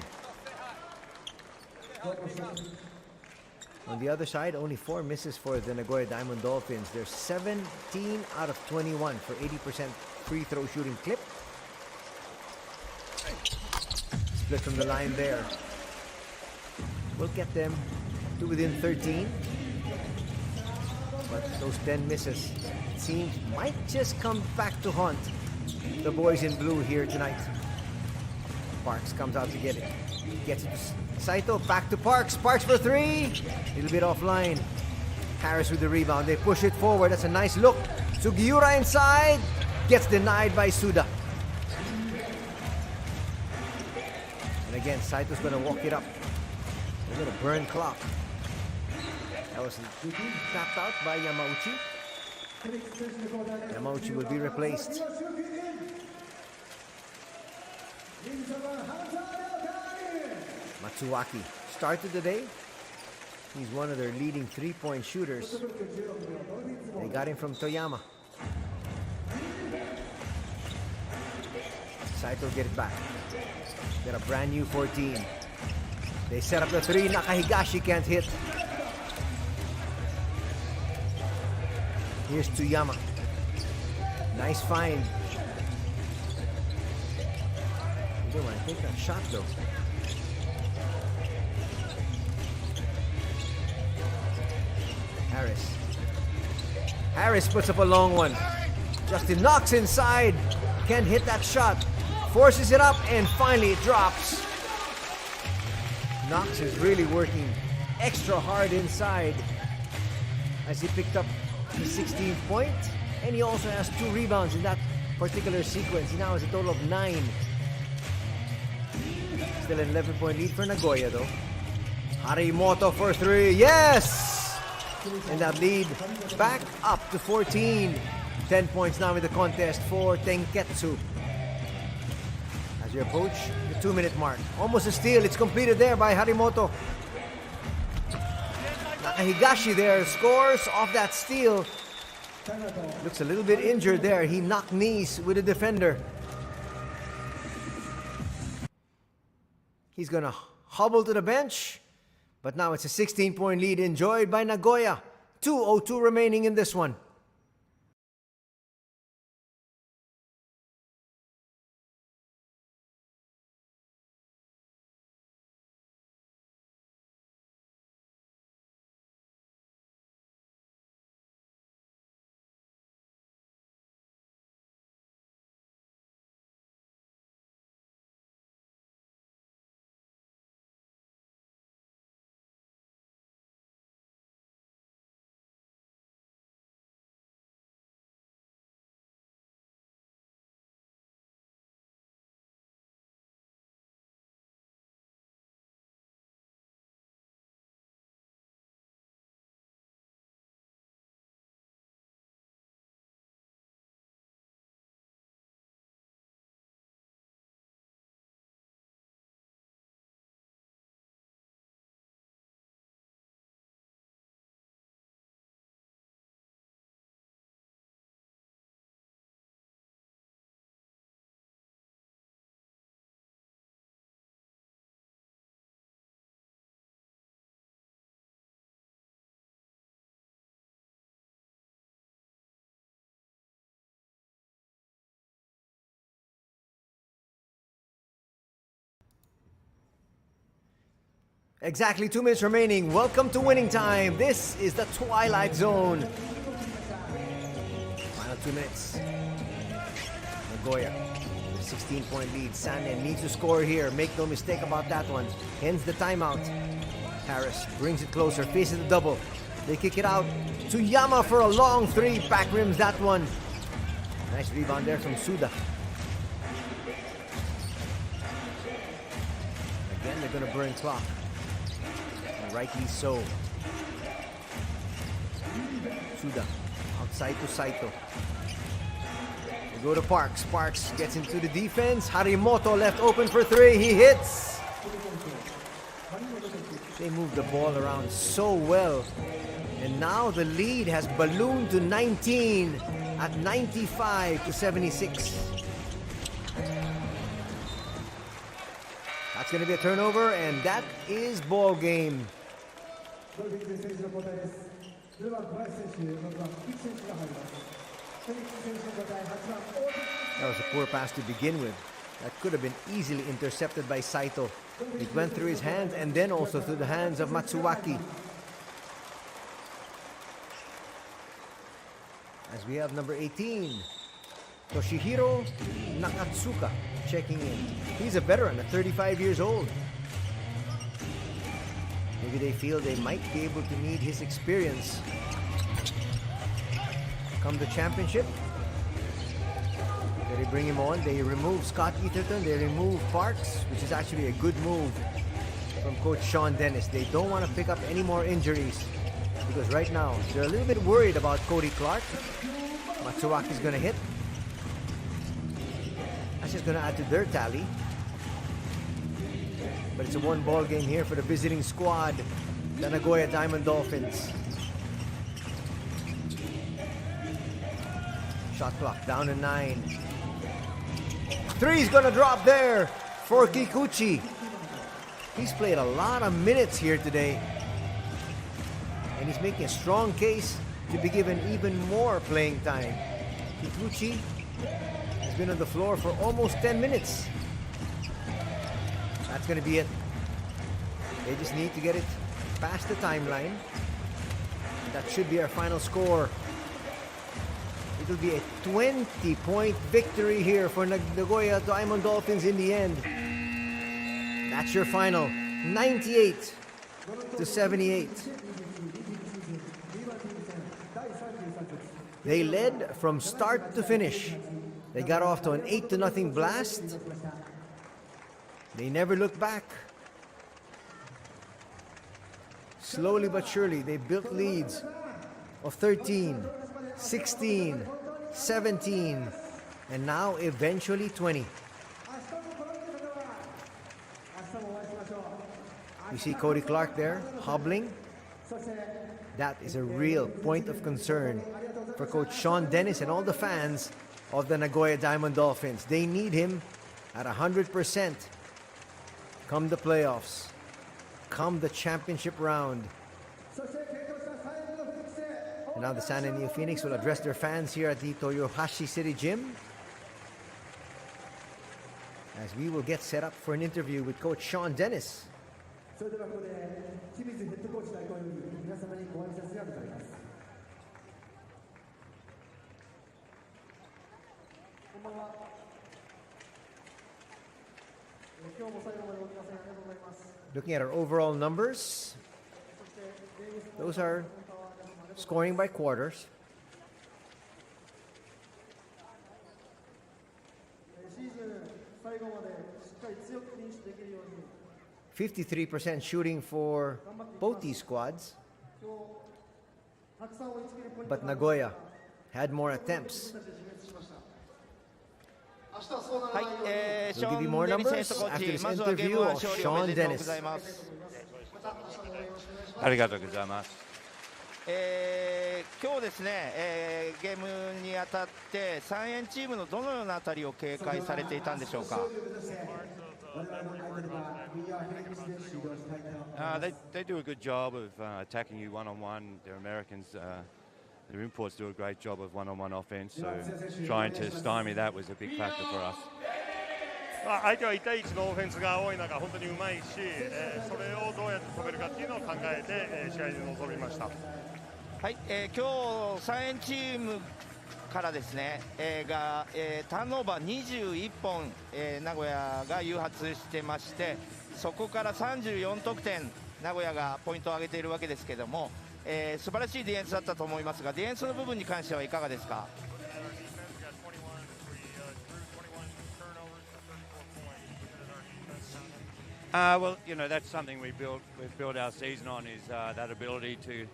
On the other side, only 4 misses for the Nagoya Diamond Dolphins. They're 17 out of 21 for 80% free throw shooting clip. Split from the line there. We'll get them to within 13. But those 10 misses, it seems, might just come back to haunt the boys in blue here tonight. Parks comes out to get it. Gets it to Saito, back to Parks. Parks for 3. A little bit offline. Harris with the rebound. They push it forward. That's a nice look. Sugiura inside. Gets denied by Suda. again, Saito's going to walk it up. They're going to burn clock. That was tapped out by Yamauchi. Yamauchi will be replaced. Matsuwaki started the day. He's one of their leading three-point shooters. They got him from Toyama. Saito get it back. Got a brand new 14. They set up the three. Nakahigashi can't hit. Here's Toyama. Nice find. He didn't want to take that shot though. Harris puts up a long one. Justin knocks inside. Can't hit that shot. Forces it up and finally it drops. Knox is really working extra hard inside as he picked up his 16th point, and he also has 2 rebounds in that particular sequence. He now has a total of 9. Still an 11-point lead for Nagoya though. Harimoto for 3. Yes! And that lead back up to 14. 10 points now in the contest for Tenketsu. As we approach the 2-minute mark. Almost a steal. It's completed there by Harimoto. Nakahigashi there scores off that steal. Looks a little bit injured there. He knocked knees with a defender. He's gonna hobble to the bench. But now it's a 16-point lead enjoyed by Nagoya. 2:02 remaining in this one. Exactly 2 minutes remaining. Welcome to winning time. This is the Twilight Zone. Final 2 minutes. Nagoya, 16-point lead. Sanen needs to score here. Make no mistake about that one. Hence the timeout. Harris brings it closer. Faces the double. They kick it out. Toyama for a long 3. Back rims that one. Nice rebound there from Suda. Again, they're going to burn clock. Rightly so. Suda outside to Saito. They go to Parks. Parks gets into the defense. Harimoto left open for 3. He hits. They move the ball around so well. And now the lead has ballooned to 19 at 95-76. That's going to be a turnover, and that is ball game. That was a poor pass to begin with. That could have been easily intercepted by Saito. It went through his hands and then also through the hands of Matsuwaki. As we have number 18, Toshihiro Nakatsuka checking in. He's a veteran at 35 years old. Maybe they feel they might be able to need his experience come the championship. So they bring him on. They remove Scott Etherton. They remove Parks, which is actually a good move from Coach Sean Dennis. They don't want to pick up any more injuries because right now they're a little bit worried about Cody Clark. Matsuwaki's going to hit. That's just going to add to their tally. But it's a one-ball game here for the visiting squad, the Nagoya Diamond Dolphins. Shot clock down to 9. Three's gonna drop there for Kikuchi. He's played a lot of minutes here today. And he's making a strong case to be given even more playing time. Kikuchi has been on the floor for almost 10 minutes. That's gonna be it. They just need to get it past the timeline. That should be our final score. It'll be a 20-point victory here for Nagoya Diamond Dolphins in the end. That's your final, 98-78. They led from start to finish. They got off to an 8-0 blast. They never looked back. Slowly but surely, they built leads of 13, 16, 17, and now eventually 20. You see Cody Clark there, hobbling. That is a real point of concern for Coach Sean Dennis and all the fans of the Nagoya Diamond Dolphins. They need him at 100% come the playoffs, come the championship round. And now the San Neophoenix will address their fans here at the Toyohashi City Gym, as we will get set up for an interview with Coach Sean Dennis. Looking at our overall numbers, those are scoring by quarters. 53% shooting for both these squads, but Nagoya had more attempts. We'll give you more numbers after this interview of Sean Dennis. ありがとうございます。今日ですね、ゲームにあたって3円チームのどのようなあたりを警戒されていたんでしょうか。They do a good job of attacking you one-on-one. They're Americans. Their imports do a great job of one-on-one offense. So trying to stymie that was a big factor for us. 相手は1対1のオフェンスが多い中、本当にうまいし、それをどうやって止めるかっていうのを考えて、試合に臨みました。はい、今日3円チームからですね、ターンオーバー21本、名古屋が誘発してまして、そこから34得点名古屋がポイントを挙げているわけですけども、素晴らしいディフェンスだったと思いますが、ディフェンスの部分に関してはいかがですか。Well, you know, that's something we've built our season on, is that ability to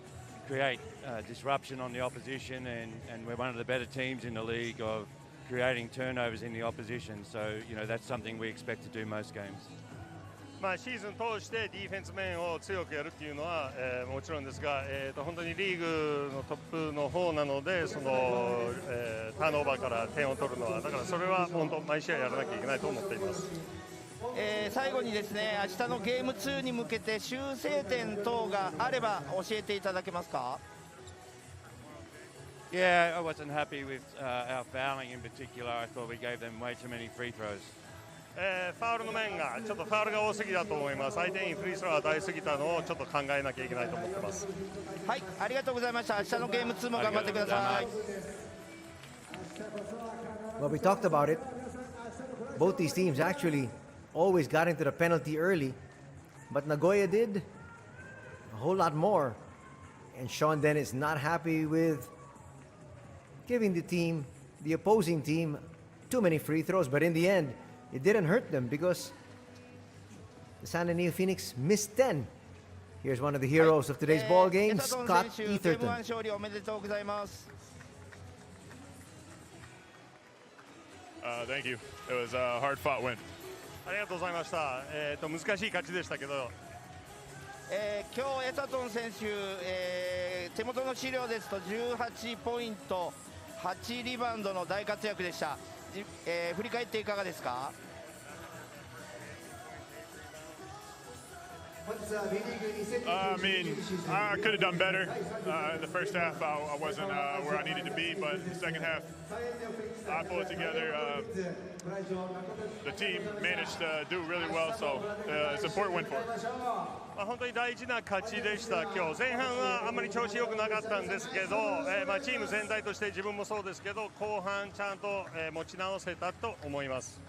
create disruption on the opposition, and we're one of the better teams in the league of creating turnovers in the opposition. So, you know, that's something we expect to do most games. シーズン通してディフェンス面を強くやるっていうのは、もちろんですが、本当にリーグのトップの方なので、その、ターンオーバーから点を取るのは、だからそれは本当毎試合やらなきゃいけないと思っています。最後にですね、明日のゲーム2に向けて修正点等があれば教えていただけますか。Yeah, I wasn't happy with our fouling in particular. I thought we gave them way too many free throws. ファウルの面がちょっとファウルが多すぎだと思います。相手にフリースローを与えすぎたのをちょっと考えなきゃいけないと思ってます。はい、ありがとうございました。明日のゲーム2も頑張ってください。Well, we talked about it. Both these teams actually always got into the penalty early, but Nagoya did a whole lot more. And Sean Dennis not happy with giving the opposing team too many free throws, but in the end, it didn't hurt them because the San Neophoenix missed 10. Here's one of the heroes of today's ball game, エタトン Scott 選手、ゲーム1 Etherton. 勝利おめでとうございます。Thank you. It was a hard-fought win. ありがとうございました。難しい勝ちでしたけど、今日エタトン選手、手元の資料ですと18ポイント、8リバウンドの大活躍でした。振り返っていかがですか？ I mean, I could have done better. In the first half, I wasn't where I needed to be, but in the second half, I pulled it together. The team managed to do really well, so it's an important win for us. 本当に大事な勝ちでした。今日前半はあんまり調子良くなかったんですけど、チーム全体として自分もそうですけど、後半ちゃんと、持ち直せたと思います。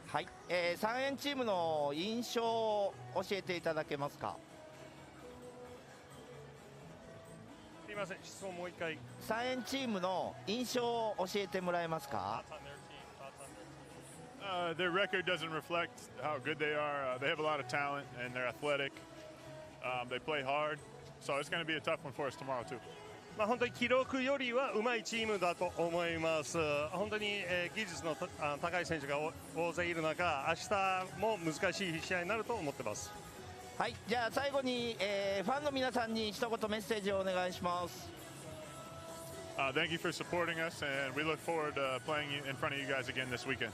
はい、3円チームの印象を教えていただけますか？すいません、質問もう一回。3円チームの印象を教えてもらえますか？ Their record doesn't reflect how good they are. They have a lot of talent, and they're athletic. They play hard, so it's going to be a tough one for us tomorrow, too. 本当に記録よりは上手いチームだと思います。本当に、技術の高い選手が大勢いる中、明日も難しい試合になると思ってます。はい、じゃあ最後に、ファンの皆さんに一言メッセージをお願いします。Thank you for supporting us, and we look forward to playing in front of you guys again this weekend.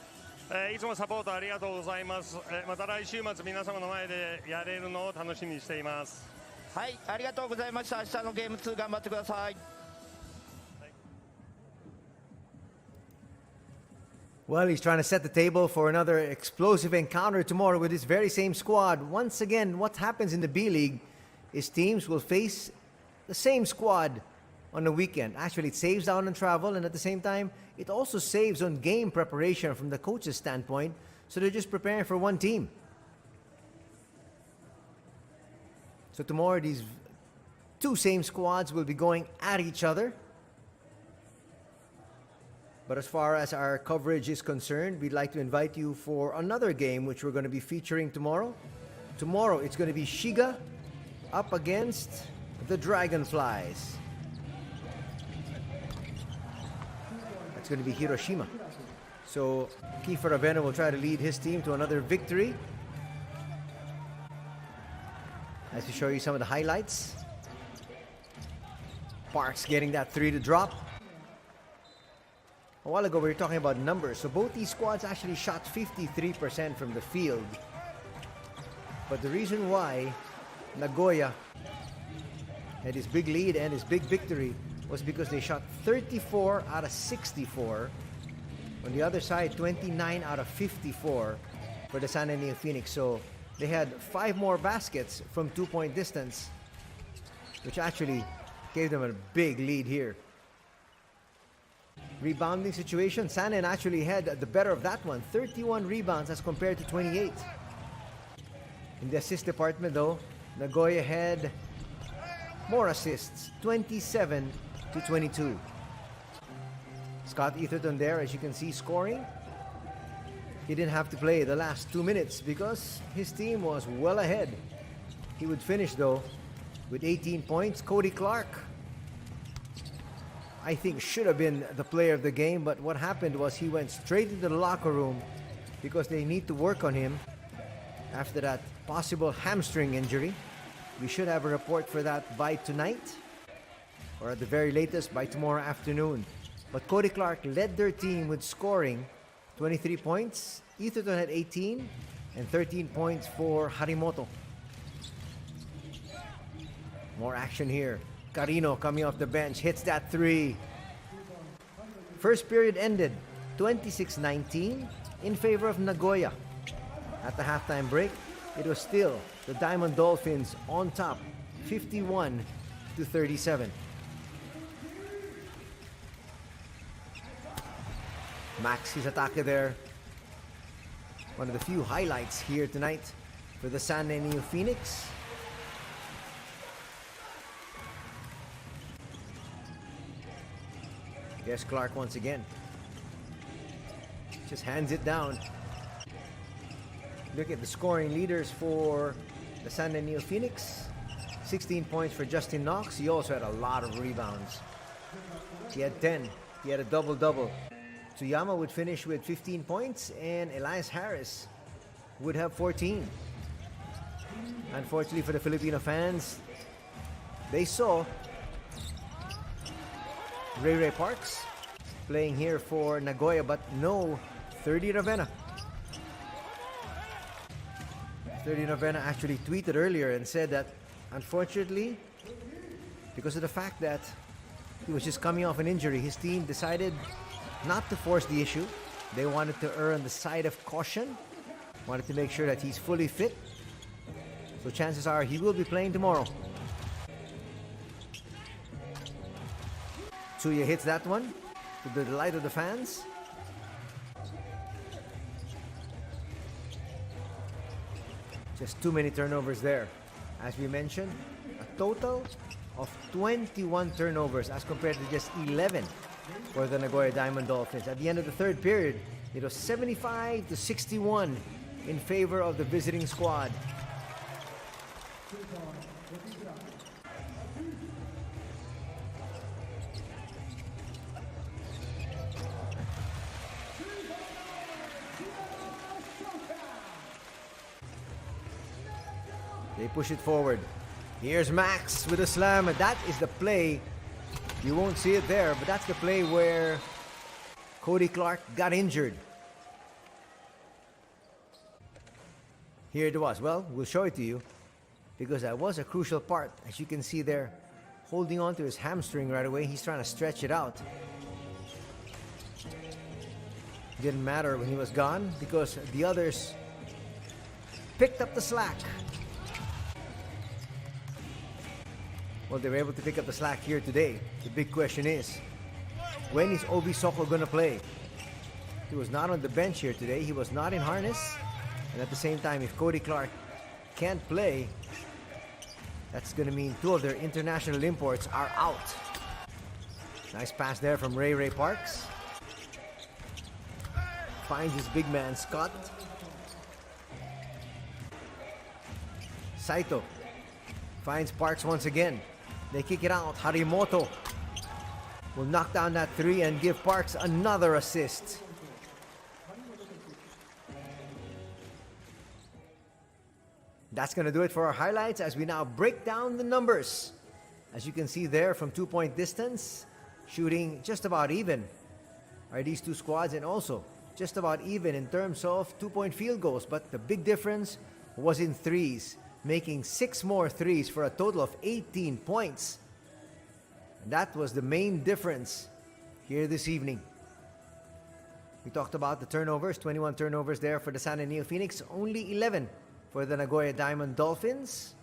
いつもサポートありがとうございます。また来週末皆様の前でやれるのを楽しみにしています。はい、ありがとうございました。明日のゲーム2頑張ってください。Well, he's trying to set the table for another explosive encounter tomorrow with this very same squad. Once again, what happens in the B-League is teams will face the same squad on the weekend. Actually, it saves down on travel, and at the same time, it also saves on game preparation from the coach's standpoint. So they're just preparing for one team. So tomorrow, these two same squads will be going at each other. But as far as our coverage is concerned, we'd like to invite you for another game which we're going to be featuring tomorrow. Tomorrow, it's going to be Shiga up against the Dragonflies. That's going to be Hiroshima. So Kiefer Avena will try to lead his team to another victory. As we show you some of the highlights. Parks getting that three to drop. A while ago, we were talking about numbers. So both these squads actually shot 53% from the field. But the reason why Nagoya had his big lead and his big victory was because they shot 34 out of 64. On the other side, 29 out of 54 for the San Neophoenix. So they had 5 more baskets from 2-point distance, which actually gave them a big lead here. Rebounding situation, Sanin actually had the better of that one. 31 rebounds as compared to 28. In the assist department though, Nagoya had more assists, 27 to 22. Scott Etherton there, as you can see, scoring. He didn't have to play the last 2 minutes because his team was well ahead. He would finish though with 18 points. Cody Clark, I think, should have been the player of the game, but what happened was he went straight into the locker room because they need to work on him after that possible hamstring injury. We should have a report for that by tonight, or at the very latest by tomorrow afternoon. But Cody Clark led their team with scoring 23 points. Etherton had 18 and 13 points for Harimoto. More action here. Carino coming off the bench, hits that three. First period ended 26-19 in favor of Nagoya. At the halftime break, it was still the Diamond Dolphins on top, 51 to 37. Max, his attacker there. One of the few highlights here tonight for the San Neophoenix. There's Clark once again. just hands it down. Look at the scoring leaders for the San Neophoenix. 16 points for Justin Knox. He also had a lot of rebounds. He had 10. He had a double-double. Tsuyama would finish with 15 points, and Elias Harris would have 14. Unfortunately for the Filipino fans, they saw Ray Parks playing here for Nagoya, but no 30 Ravenna. 30 Ravenna actually tweeted earlier and said that unfortunately, because of the fact that he was just coming off an injury, his team decided not to force the issue. They wanted to err on the side of caution, wanted to make sure that he's fully fit. So chances are he will be playing tomorrow. Tsuya hits that one to the delight of the fans. Just too many turnovers there. As we mentioned, a total of 21 turnovers as compared to just 11 for the Nagoya Diamond Dolphins. At the end of the third period, it was 75-61 in favor of the visiting squad. They push it forward. Here's Max with a slam, and that is the play. You won't see it there, but that's the play where Cody Clark got injured. Here it was. Well, we'll show it to you because that was a crucial part. As you can see there, holding on to his hamstring right away. He's trying to stretch it out. Didn't matter when he was gone because the others picked up the slack. Well, they were able to pick up the slack here today. The big question is, when is Obi Soko going to play? He was not on the bench here today. He was not in harness. And at the same time, if Cody Clark can't play, that's going to mean two of their international imports are out. Nice pass there from Ray Parks. Finds his big man, Scott. Saito finds Parks once again. They kick it out. Harimoto will knock down that three and give Parks another assist. That's going to do it for our highlights as we now break down the numbers. As you can see there from 2-point distance, shooting just about even are these two squads, and also just about even in terms of 2-point field goals. But the big difference was in threes, making 6 more threes for a total of 18 points. And that was the main difference here this evening. We talked about the turnovers, 21 turnovers there for the San Neophoenix, only 11 for the Nagoya Diamond Dolphins.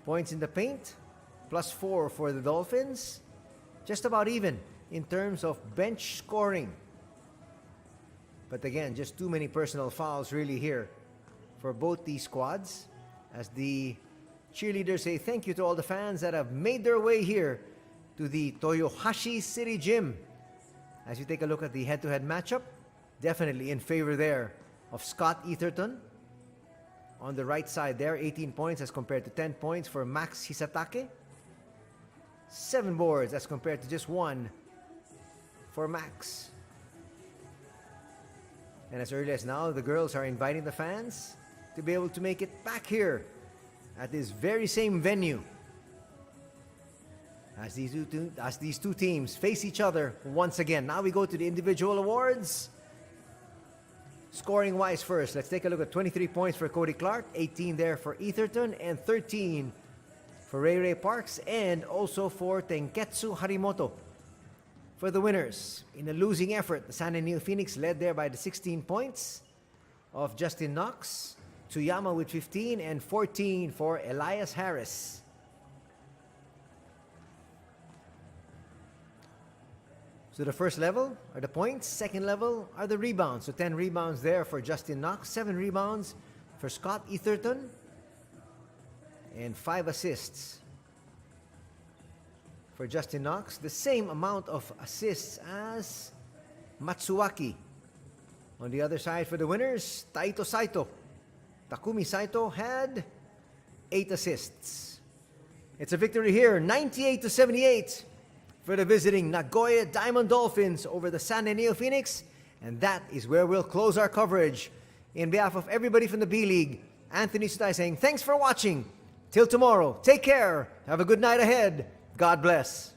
Points in the paint, +4 for the Dolphins. Just about even in terms of bench scoring. But again, just too many personal fouls really here for both these squads. As the cheerleaders say thank you to all the fans that have made their way here to the Toyohashi City Gym. As you take a look at the head-to-head matchup, definitely in favor there of Scott Etherton. On the right side there, 18 points as compared to 10 points for Max Hisatake. 7 boards as compared to just 1 for Max. And as early as now, the girls are inviting the fans to be able to make it back here at this very same venue as these two teams face each other once again. Now we go to the individual awards. Scoring wise first, let's take a look at 23 points for Cody Clark, 18 there for Etherton, and 13 for Ray Parks, and also for Tenketsu Harimoto. For the winners, in a losing effort, the San Neophoenix led there by the 16 points of Justin Knox, Tsuyama with 15, and 14 for Elias Harris. So the first level are the points, second level are the rebounds. So 10 rebounds there for Justin Knox, 7 rebounds for Scott Etherton, and 5 assists for Justin Knox. The same amount of assists as Matsuaki On the other side for the winners, Taito Saito. Takumi Saito had 8 assists. It's a victory here, 98-78 for the visiting Nagoya Diamond Dolphins over the San Neophoenix. And that is where we'll close our coverage. In behalf of everybody from the B-League, Anthony Sutay saying thanks for watching. Till tomorrow, take care. Have a good night ahead. God bless.